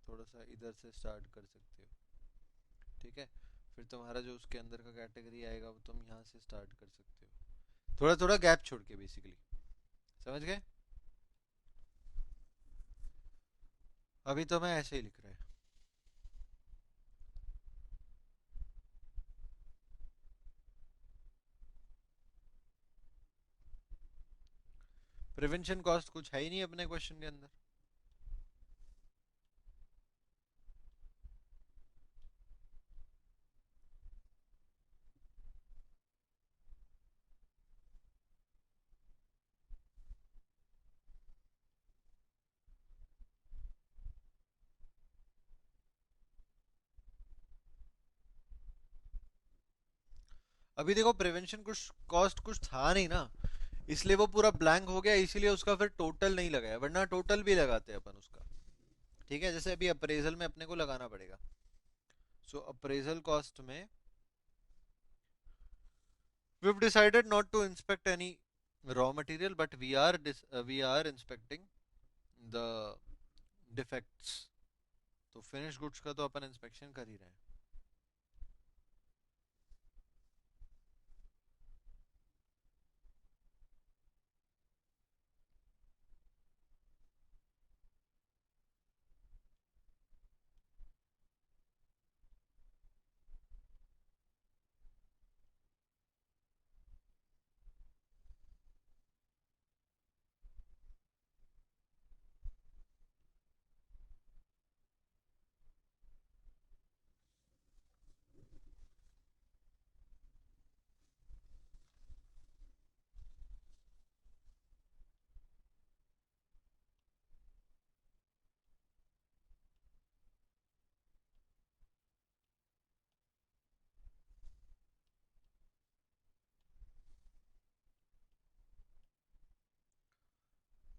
[SPEAKER 1] थोड़ा सा इधर से स्टार्ट कर सकते हो। ठीक है, फिर तुम्हारा जो उसके अंदर का कैटेगरी आएगा वो तुम यहाँ से स्टार्ट कर सकते हो, थोड़ा थोड़ा गैप छोड़ के बेसिकली। समझ गए? अभी तो मैं ऐसे ही लिख रहा है। प्रिवेंशन कॉस्ट कुछ है ही नहीं अपने क्वेश्चन के अंदर। अभी देखो प्रिवेंशन कुछ कॉस्ट कुछ था नहीं ना, इसलिए वो पूरा ब्लैंक हो गया, इसीलिए उसका फिर टोटल नहीं लगाया, वरना टोटल भी लगाते अपन उसका। ठीक है, जैसे अभी अप्रेजल में अपने को लगाना पड़ेगा। सो अप्रेजल कॉस्ट में we have decided not to inspect any raw material, but we are inspecting the defects. तो फिनिश गुड्स का तो अपन इंस्पेक्शन कर ही रहे हैं।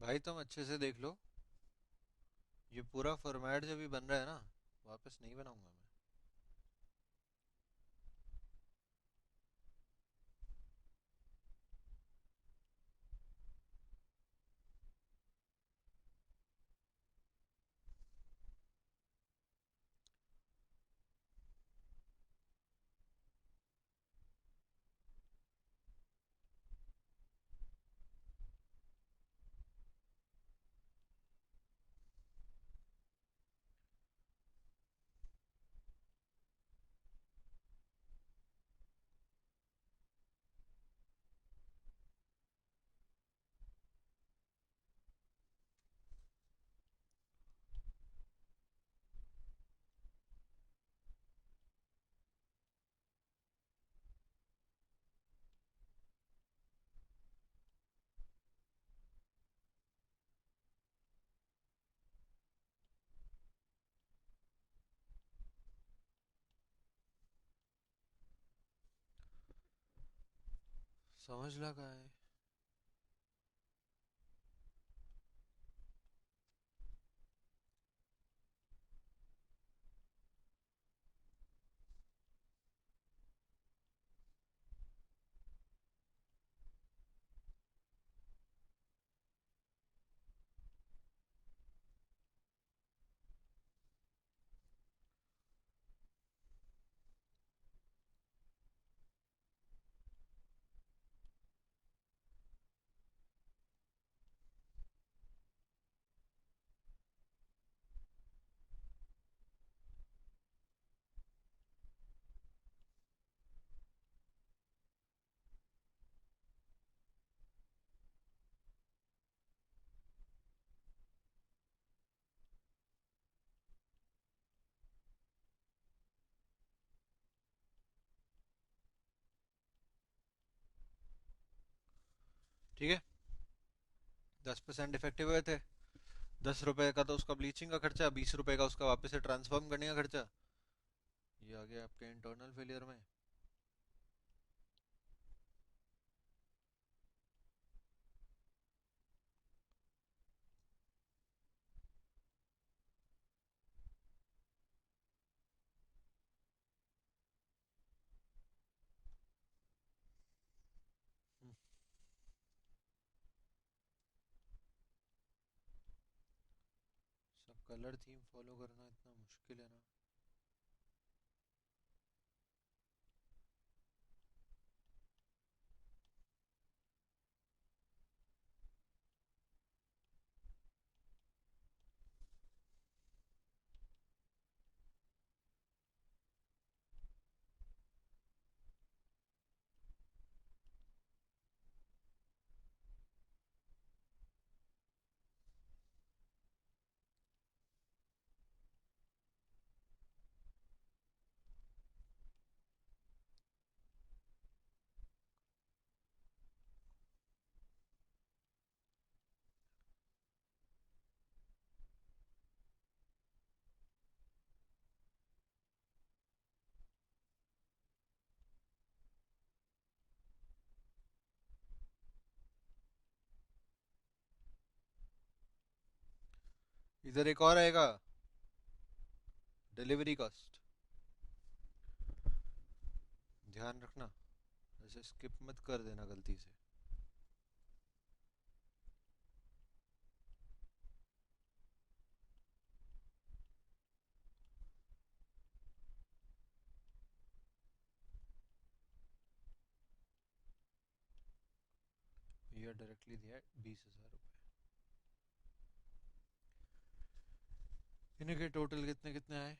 [SPEAKER 1] भाई तुम अच्छे से देख लो, ये पूरा फॉर्मेट जो भी बन रहा है ना, वापस नहीं बनाऊंगा मैं। समझ लगा है। ठीक है, 10% इफेक्टिव हुए थे। 10 रुपए का तो उसका ब्लीचिंग का खर्चा, 20 रुपए का उसका वापस से ट्रांसफॉर्म करने का खर्चा। ये आ गया आपके इंटरनल फेलियर में। सब कलर थीम फॉलो करना इतना मुश्किल है ना। इधर एक और आएगा, डिलीवरी कॉस्ट। ध्यान रखना, ऐसे स्किप मत कर देना गलती से। ये डायरेक्टली दिया है 20,000 रुपये। इनके टोटल कितने कितने आए?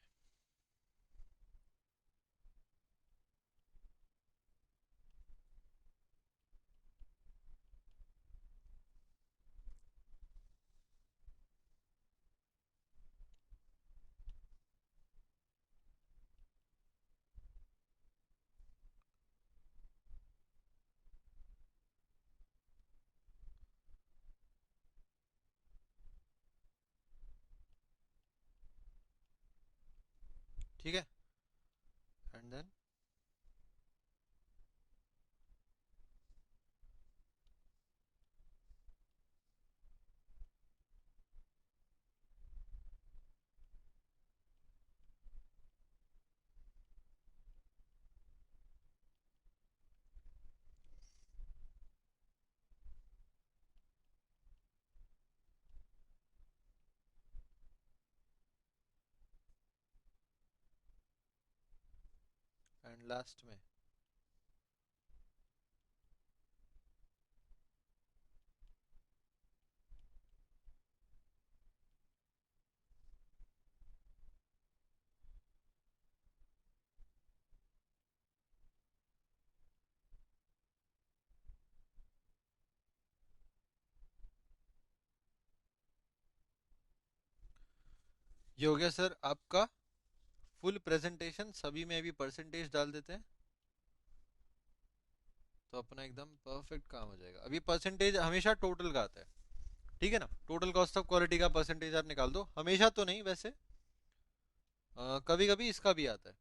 [SPEAKER 1] ठीक है, एंड देन एंड लास्ट में ये हो गया सर आपका फुल प्रेजेंटेशन। सभी में अभी परसेंटेज डाल देते हैं तो अपना एकदम परफेक्ट काम हो जाएगा। अभी परसेंटेज हमेशा टोटल का आता है, ठीक है ना। टोटल कॉस्ट ऑफ क्वालिटी का परसेंटेज आप निकाल दो, हमेशा तो नहीं वैसे, कभी कभी इसका भी आता है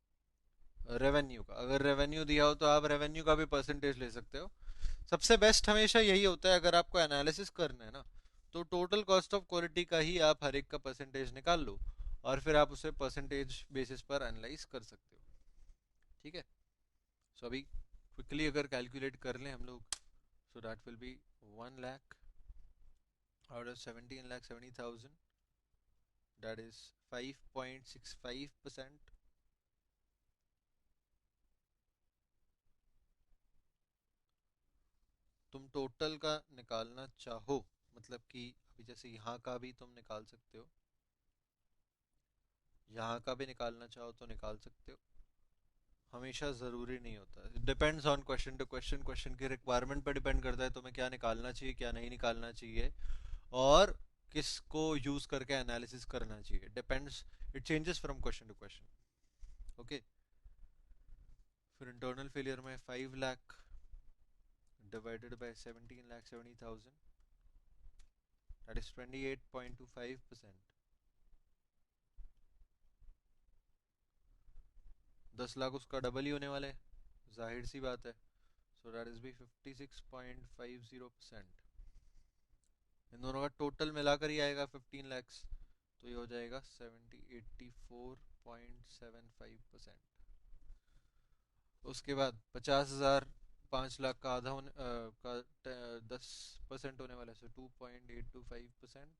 [SPEAKER 1] रेवेन्यू का। अगर रेवेन्यू दिया हो तो आप रेवेन्यू का भी परसेंटेज ले सकते हो। सबसे बेस्ट हमेशा यही होता है, अगर आपको एनालिसिस करना है ना, तो टोटल कॉस्ट ऑफ क्वालिटी का ही आप हर एक का परसेंटेज निकाल लो और फिर आप उसे परसेंटेज बेसिस पर एनालाइज कर सकते हो, ठीक है। सो अभी क्विकली अगर कैलकुलेट कर लें हम लोग, so that will be 1 lakh out of 17,70,000, that is 5.65%। तुम टोटल का निकालना चाहो, मतलब कि अभी जैसे यहाँ का भी तुम निकाल सकते हो, यहाँ का भी निकालना चाहो तो निकाल सकते हो। हमेशा ज़रूरी नहीं होता, depends on question to question, question की रिक्वायरमेंट पर डिपेंड करता है तुम्हें क्या निकालना चाहिए क्या नहीं निकालना चाहिए, और किसको यूज़ करके एनालिसिस करना चाहिए, depends, it changes from question to question. Okay, फिर इंटरनल फेलियर में 5 lakh divided by 17,70,000, that is 28.25%। 10 lakh उसका डबल ही होने वाला है, जाहिर सी बात है। सो दैट इज भी 56.50%। इन दोनों का टोटल मिलाकर ही आएगा 15 लैक्स, तो ये हो जाएगा 84.75%। उसके बाद 50,000 5 लाख का आधा होने का 10% होने वाला है, सो 2.825%,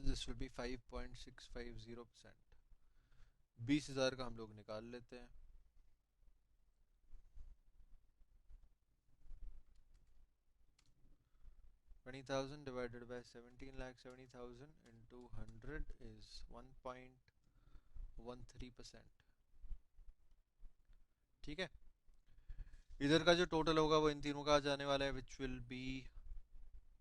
[SPEAKER 1] दिस विल बी 5.650%। 20,000 का हम लोग निकाल लेते हैं। 20,000 divided by 17,70,000 into 100 is 1.13%, ठीक है। इधर का जो टोटल होगा वो इन तीनों का आ जाने वाला है, विच विल बी,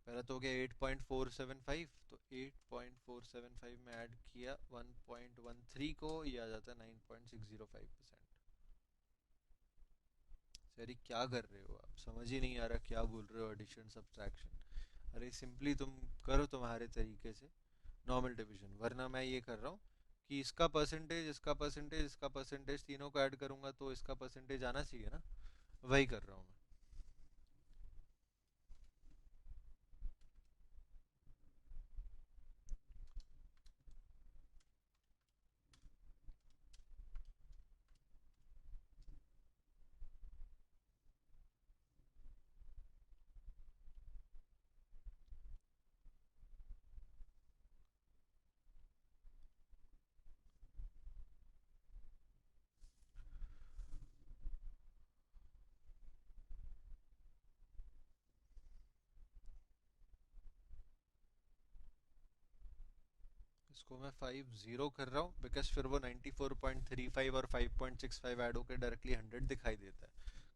[SPEAKER 1] पहला तो हो गया 8.475, तो 8.475 में ऐड किया 1.13 को, ये आ जाता है 9.605%। सर क्या कर रहे हो आप, समझ ही नहीं आ रहा क्या बोल रहे हो, एडिशन सब्ट्रैक्शन। अरे सिंपली तुम करो तुम्हारे तरीके से नॉर्मल डिवीजन, वरना मैं ये कर रहा हूँ कि इसका परसेंटेज इसका परसेंटेज इसका परसेंटेज तीनों को ऐड करूंगा तो इसका परसेंटेज आना चाहिए ना, वही कर रहा हूँ मैं। इसको मैं 5-0 कर रहा हूँ बिकॉज फिर वो 94.35 और 5.65 ऐड होकर डायरेक्टली 100 दिखाई देता है।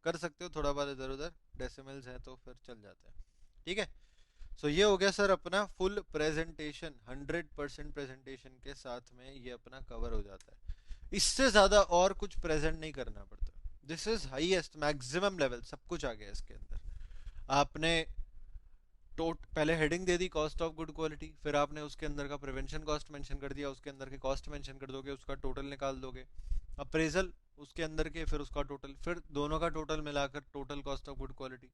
[SPEAKER 1] कर सकते हो थोड़ा बहुत इधर उधर, डेसिमल्स हैं तो फिर चल जाता है, ठीक है। सो ये हो गया सर अपना फुल प्रेजेंटेशन, 100% प्रेजेंटेशन के साथ में ये अपना कवर हो जाता है। इससे ज्यादा और कुछ प्रेजेंट नहीं करना पड़ता। This is highest maximum level, सब कुछ आ गया इसके अंदर। आपने पहले heading they the cost of good quality, फिर आपने उसके अंदर का प्रिवेंशन कॉस्ट मेंशन कर दिया, उसके अंदर के कॉस्ट मेंशन कर दोगे, उसका टोटल निकाल दोगे, अप्रेजल उसके अंदर के, फिर उसका टोटल, फिर दोनों का टोटल मिलाकर total cost of good quality,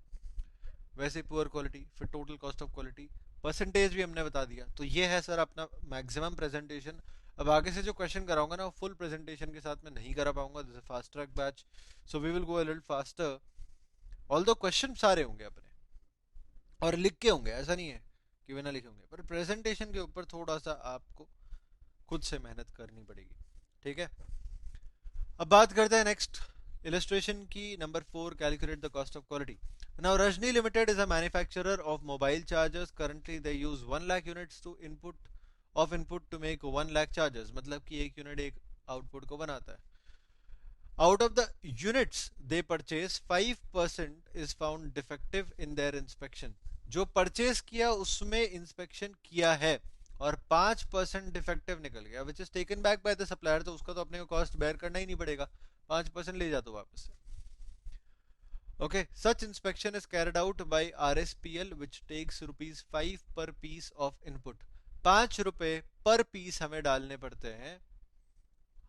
[SPEAKER 1] वैसे पुअर क्वालिटी, फिर total cost of quality, percentage भी हमने बता दिया। तो ये है सर अपना मैक्सिमम प्रेजेंटेशन। अब आगे से जो क्वेश्चन कराऊंगा ना, फुल प्रेजेंटेशन के साथ में नहीं करा पाऊंगा, this fast track batch, so we will go a little faster. All दो क्वेश्चन सारे होंगे अपने और लिख के होंगे, ऐसा नहीं है कि बिना लिखे होंगे, पर प्रेजेंटेशन के ऊपर थोड़ा सा आपको खुद से मेहनत करनी पड़ेगी, ठीक है। अब बात करते हैं नेक्स्ट illustration की, number 4, calculate the cost of quality. Now Rajni Limited is a manufacturer of mobile chargers. Currently they use 1 lakh units input to make 1 lakh chargers. मतलब कि एक यूनिट एक आउटपुट को बनाता है. Out of the units they purchase, 5% is found defective in their inspection. जो purchase किया उसमें इंस्पेक्शन किया है और 5% डिफेक्टिव निकल गया, which is taken back by the supplier, तो उसका तो अपने को कॉस्ट बेयर करना ही नहीं पड़ेगा, 5% ले जा तो वापस से. Okay, such inspection is carried out by RSPL which takes ₹5 per piece of input. 5 रुपए पर पीस हमें डालने पड़ते हैं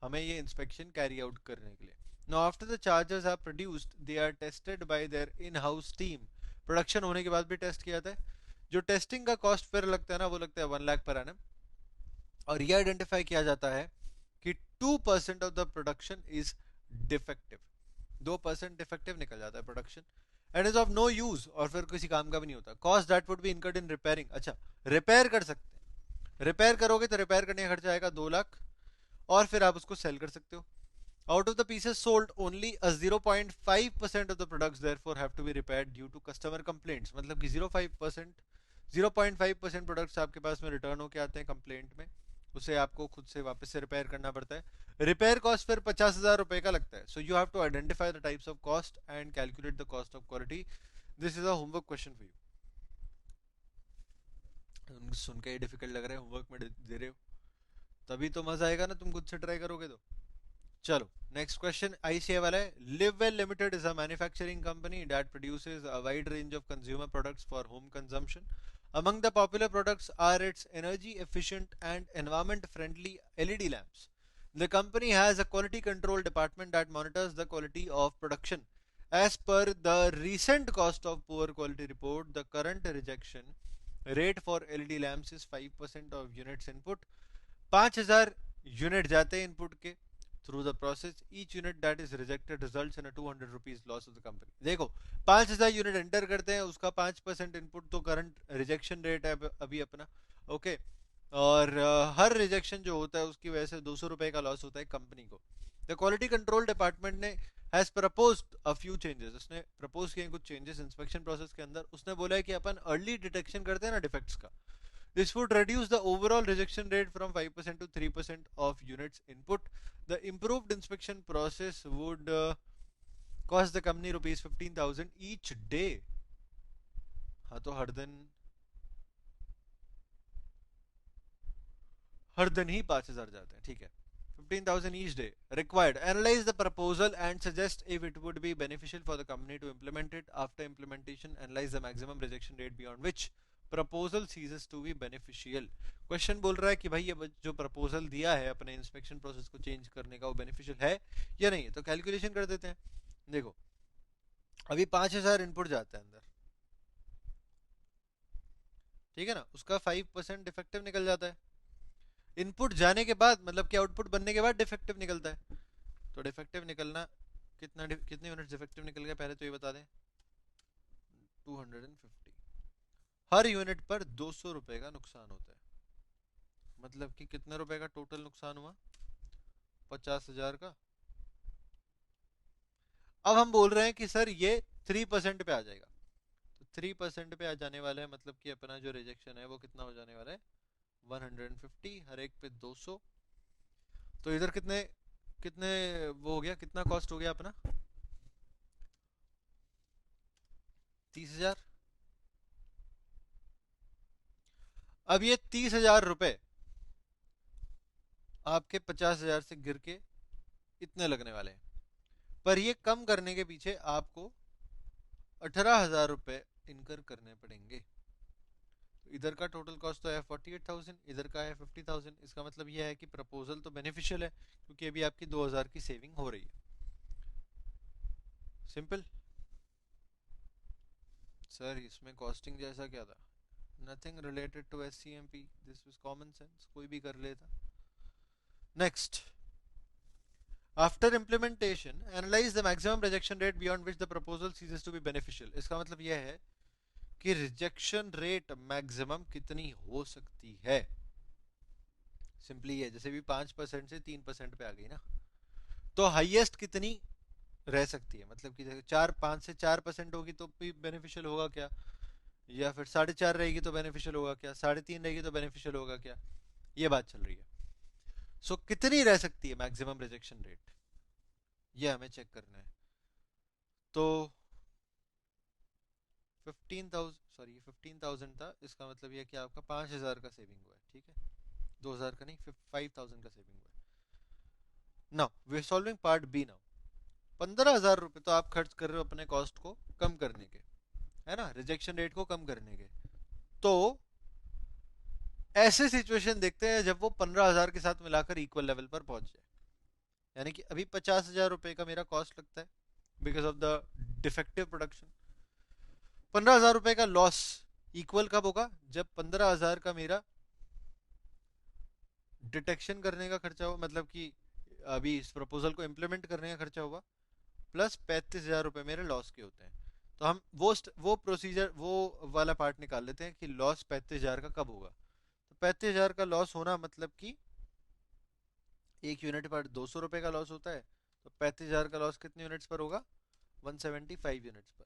[SPEAKER 1] हमें ये इंस्पेक्शन कैरी आउट करने के लिए. Now after the chargers are produced, they are tested by their in-house team. Production होने के बाद भी टेस्ट किया जाता है. जो टेस्टिंग का कॉस्ट फिर लगता है ना, वो लगता है 1 लाख पर एनम, और ये आइडेंटिफाई किया जाता है कि 2% of the production is defective. 2% defective निकल जाता है production and is of no use, और फिर किसी काम का भी नहीं होता. Cost that would be incurred in repairing. अच्छा, रिपेयर कर सकते हैं, रिपेयर करोगे तो रिपेयर करने का खर्चा आएगा 2 लाख, और फिर आप उसको सेल कर सकते हो. Out of the pieces sold, only a 0.5% of the products therefore have to be repaired due to customer complaints. मतलब कि 0.5% प्रोडक्ट्स आपके पास में रिटर्न होके आते हैं कंप्लेंट में, उसे आपको खुद से वापस से रिपेयर करना पड़ता है. रिपेयर कॉस्ट फिर 50,000 रुपए का लगता है. So you have to identify the types of cost and calculate the cost of quality. This is a homework question for you. सुन के डिफिकल्ट लग रहा है, होमवर्क में दे रहे हो तभी तो मजा आएगा ना, तुम खुद से ट्राई करोगे तो. चलो नेक्स्ट क्वेश्चन आईसीए वाला है. Livwell limited is a manufacturing company that produces a wide range of consumer products for home consumption. Among the popular products are its energy efficient and environment friendly LED lamps. The company has a quality control department that monitors the quality of production. As per the recent cost of poor quality report, the current rejection rate for LED lamps is 5% of units input. 5000 unit जाते हैं input के through the process. Each unit that is rejected results in a 200 rupees loss of the company. देखो 5000 unit enter करते हैं, उसका 5% input तो current rejection rate है अभी अपना. ओके, और हर रिजेक्शन जो होता है उसकी वजह से 200 रुपए का लॉस होता है कंपनी को. द क्वालिटी कंट्रोल डिपार्टमेंट ने has proposed a few changes. उसने प्रपोज किए कुछ चेंजेस इंस्पेक्शन प्रोसेस के अंदर. उसने बोला है कि अपन अर्ली डिटेक्शन करते हैं ना डिफेक्ट्स का, this would reduce the overall rejection rate from 5% to 3% of units input. The improved inspection process would cost the company ₹15,000 each day. हाँ तो हर दिन ही 5,000 जाते हैं, ठीक है. 15,000 each day required. Analyze the proposal and suggest if it would be beneficial for the company to implement it. After implementation, analyze the maximum rejection rate beyond which proposal ceases to be beneficial. Question बोल रहा है कि भाई ये जो proposal दिया है अपने इंस्पेक्शन प्रोसेस को चेंज करने का, वो बेनिफिशियल है या नहीं. तो कैलकुलेशन कर देते हैं. देखो अभी 5,000 इनपुट जाता है अंदर, ठीक है ना, उसका 5% डिफेक्टिव निकल जाता है. इनपुट जाने के बाद मतलब कि आउटपुट बनने के बाद डिफेक्टिव निकलता है. तो डिफेक्टिव निकलना कितने यूनिट डिफेक्टिव निकल गया पहले तो ये बता दें. 250. हर यूनिट पर 200 रुपए का नुकसान होता है. मतलब कि कितने रुपए का टोटल नुकसान हुआ, 50,000 का. अब हम बोल रहे हैं कि सर ये 3% पे आ जाएगा. तो 3% पे आ जाने वाला है, मतलब कि अपना जो रिजेक्शन है वो कितना हो जाने वाला है, 150. हर एक पे 200. तो इधर कितने कितने वो हो गया, कितना कॉस्ट हो गया अपना, 30,000. अब ये 30,000 रुपए आपके 50,000 से गिर के इतने लगने वाले हैं. पर ये कम करने के पीछे आपको 18,000 रुपए इनकर करने पड़ेंगे. तो इधर का टोटल कॉस्ट तो है 48,000, इधर का है 50,000. इसका मतलब यह है कि प्रपोजल तो बेनिफिशियल है क्योंकि अभी आपकी 2,000 की सेविंग हो रही है. सिंपल. सर इसमें कॉस्टिंग जैसा क्या था, nothing related to SCMP. This was common sense, कोई भी कर लेता. Next, after implementation analyse the maximum rejection rate beyond which the proposal ceases to be beneficial. इसका मतलब यह है कि रिजेक्शन रेट मैक्सिमम कितनी हो सकती है. सिंपली है, जैसे भी 5% से 3% पे आ गई ना, तो हाईएस्ट कितनी रह सकती है, मतलब कि 4 5 से 4% होगी तो भी बेनिफिशियल होगा क्या, या फिर 4.5 रहेगी तो बेनिफिशियल होगा क्या, 3.5 रहेगी तो बेनिफिशियल होगा क्या, ये बात चल रही है। सो कितनी रह सकती है मैक्सिमम रिजेक्शन रेट, ये हमें चेक करना है। तो 15,000 था, इसका मतलब ये कि आपका 5,000 का सेविंग हुआ है, ठीक है, 2,000 का नहीं, 5,000 का सेविंग हुआ है। Now we are solving part B now. 15,000 रुपये तो आप खर्च कर रहे हो अपने कॉस्ट को कम करने के, है ना, रिजेक्शन रेट को कम करने के। तो ऐसे सिचुएशन देखते हैं जब वो 15,000 के साथ मिलाकर इक्वल लेवल पर पहुंच जाए। यानी कि अभी 50,000 रुपये का मेरा कॉस्ट लगता है because of the defective production. 15,000 रुपये का लॉस इक्वल कब होगा, जब 15,000 का मेरा डिटेक्शन करने का खर्चा हो, मतलब कि अभी इस प्रपोजल को इम्प्लीमेंट करने का खर्चा होगा, प्लस 35,000 रुपये मेरे लॉस के होते हैं। तो हम वो प्रोसीजर वो वाला पार्ट निकाल लेते हैं कि लॉस 35,000 का कब होगा। तो 35,000 का लॉस होना मतलब कि एक यूनिट पर 200 रुपये का लॉस होता है। तो 35,000 का लॉस कितने यूनिट्स पर होगा, 175 यूनिट्स पर।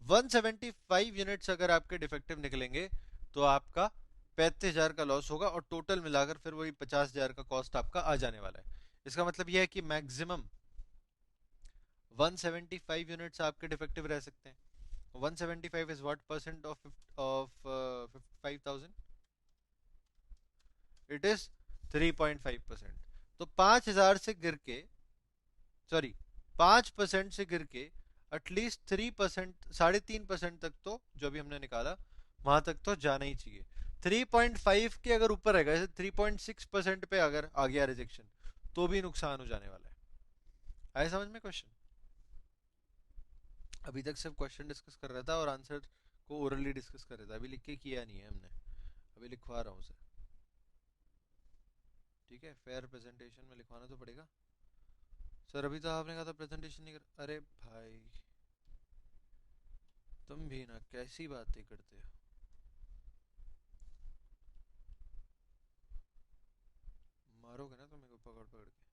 [SPEAKER 1] 175 यूनिट्स अगर आपके डिफेक्टिव निकलेंगे तो आपका 35,000 का लॉस होगा, और टोटल मिलाकर फिर वही 50,000 का कॉस्ट आपका आ जाने वाला है। इसका मतलब यह है कि मैक्सिमम 175 यूनिट्स आपके डिफेक्टिव रह सकते हैं। 175 is what percent of 55,000, it is 3.5%। तो 5,000 से गिर के, सॉरी 5% से गिर के एटलीस्ट 3%, 3.5% तक तो जो भी हमने निकाला वहां तक तो जाना ही चाहिए। 3.5 के अगर ऊपर रहेगा, जैसे 3.6% पे अगर आ गया रिजेक्शन, तो भी नुकसान हो जाने वाला है। आए समझ में क्वेश्चन? अभी तक सिर्फ क्वेश्चन डिस्कस कर रहा था और आंसर को ओरली डिस्कस कर रहा था, अभी लिख के किया नहीं है हमने, अभी लिखवा रहा हूँ सर। ठीक है, फेयर प्रेजेंटेशन में लिखवाना तो पड़ेगा सर। अभी तो आपने कहा था प्रेजेंटेशन नहीं कर, अरे भाई तुम भी ना कैसी बातें करते हो। मारोगे ना तुम मेरे को पकड़ पकड़ के।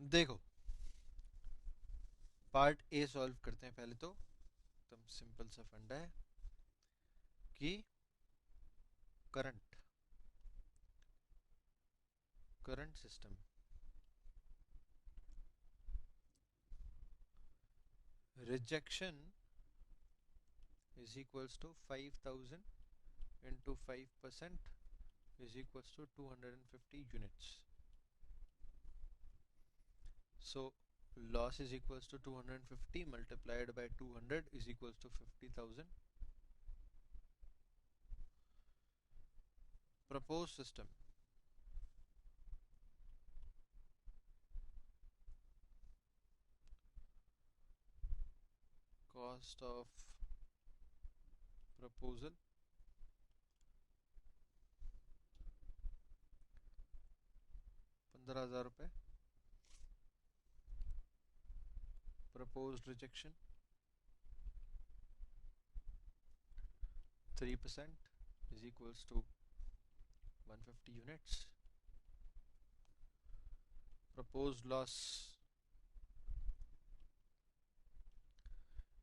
[SPEAKER 1] देखो, पार्ट ए सॉल्व करते हैं पहले तो। एकदम सिंपल सा फंडा है कि current current system rejection is equals to 5,000 into 5% is equals to 250 units. So loss is equals to 250 multiplied by 200 is equals to 50,000. Proposed system cost of proposal 15,000 रुपये, proposed rejection 3% is equals to 150 units. Proposed loss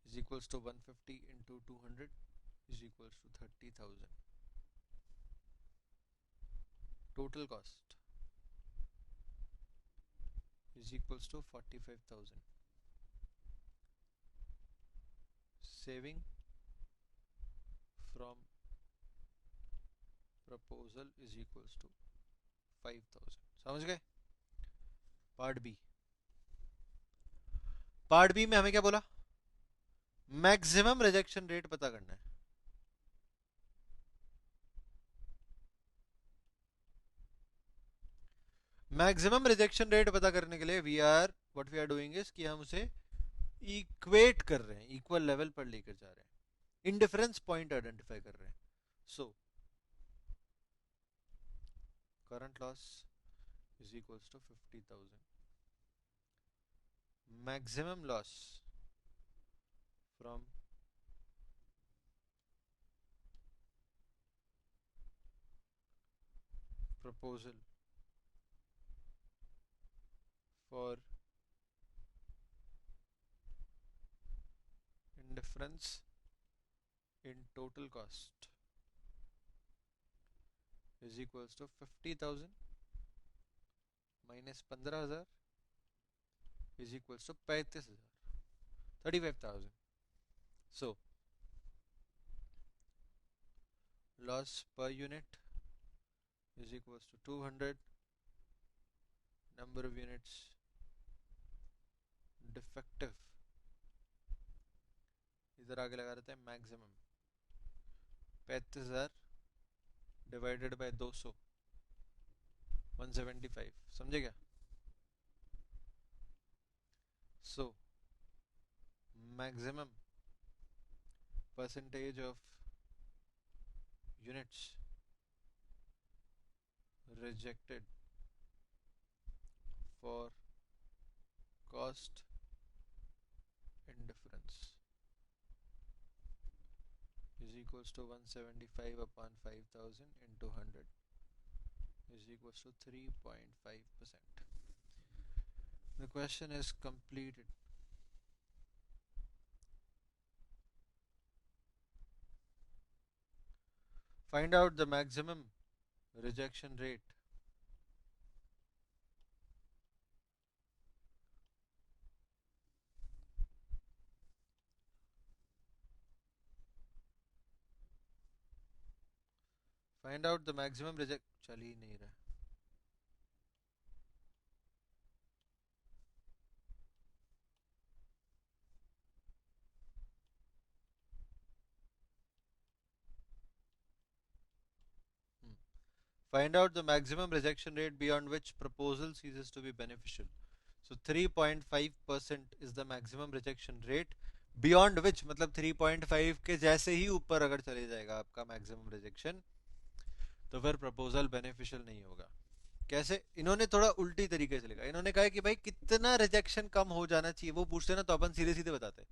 [SPEAKER 1] is equals to 150 into 200 is equals to 30,000. Total cost is equals to 45,000. Saving from proposal is equals to 5,000. समझ गए? Part B, part B में हमें क्या बोला, maximum rejection rate पता करना है। Maximum rejection rate पता करने के लिए we are what we are doing is कि हम उसे इक्वेट कर रहे हैं, इक्वल लेवल पर लेकर जा रहे हैं, इंडिफरेंस पॉइंट आइडेंटिफाई कर रहे हैं। So current loss is equals to 50,000, maximum loss from proposal for indifference in total cost is equals to 50,000 minus 15,000 is equals to 35,000, 35,000. So loss per unit is equals to 200, number of units defective, इधर आगे लगा देते हैं maximum, 35,000 divided by 200, 175, समझे क्या? So maximum percentage of units rejected for cost indifference is equals to 175 upon 5,000 into 100 is equals to 3.5%. The question is completed. Find out the maximum rejection rate चल ही नहीं रहा. Find out the maximum rejection rate beyond which proposal ceases to be beneficial. So 3.5% is the maximum rejection rate beyond which, मतलब 3.5 के जैसे ही ऊपर अगर चले जाएगा आपका maximum rejection, तो फिर proposal beneficial नहीं होगा. कैसे? इन्होंने थोड़ा उल्टी तरीके से लिखा. इन्होंने कहा कि भाई कितना रिजेक्शन कम हो जाना चाहिए, वो पूछते ना तो अपन सीधे सीधे बताते हैं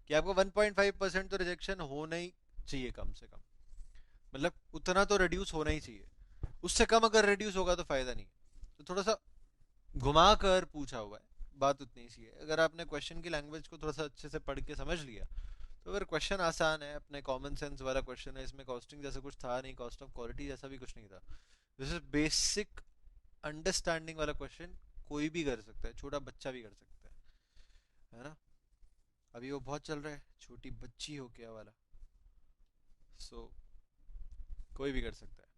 [SPEAKER 1] कि आपको 1.5% तो रिजेक्शन होना ही चाहिए कम से कम, मतलब उतना तो रिड्यूस होना ही चाहिए. उससे कम अगर रिड्यूस होगा तो फायदा नहीं. तो थोड़ा सा घुमा कर पूछा हुआ है, बात उतनी सी है. अगर आपने क्वेश्चन की लैंग्वेज को थोड़ा सा अच्छे से पढ़ के समझ लिया तो फिर क्वेश्चन आसान है, अपने कॉमन सेंस वाला क्वेश्चन है. इसमें कॉस्टिंग जैसा कुछ था नहीं, कॉस्ट ऑफ क्वालिटी जैसा भी कुछ नहीं था. दिस इज बेसिक अंडरस्टैंडिंग वाला क्वेश्चन, कोई भी कर सकता है, छोटा बच्चा भी कर सकता है ना. अभी वो बहुत चल रहा है छोटी बच्ची हो क्या वाला. सो कोई भी कर सकता है.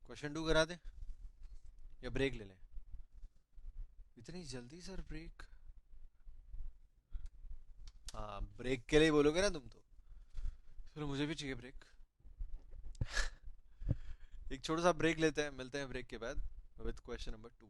[SPEAKER 1] क्वेश्चन 2 करा दे या ब्रेक ले लें? इतनी जल्दी सर ब्रेक? हाँ ब्रेक के लिए बोलोगे ना तुम तो, फिर मुझे भी चाहिए ब्रेक. एक छोटा सा ब्रेक लेते हैं, मिलते हैं ब्रेक के बाद विद क्वेश्चन नंबर 2.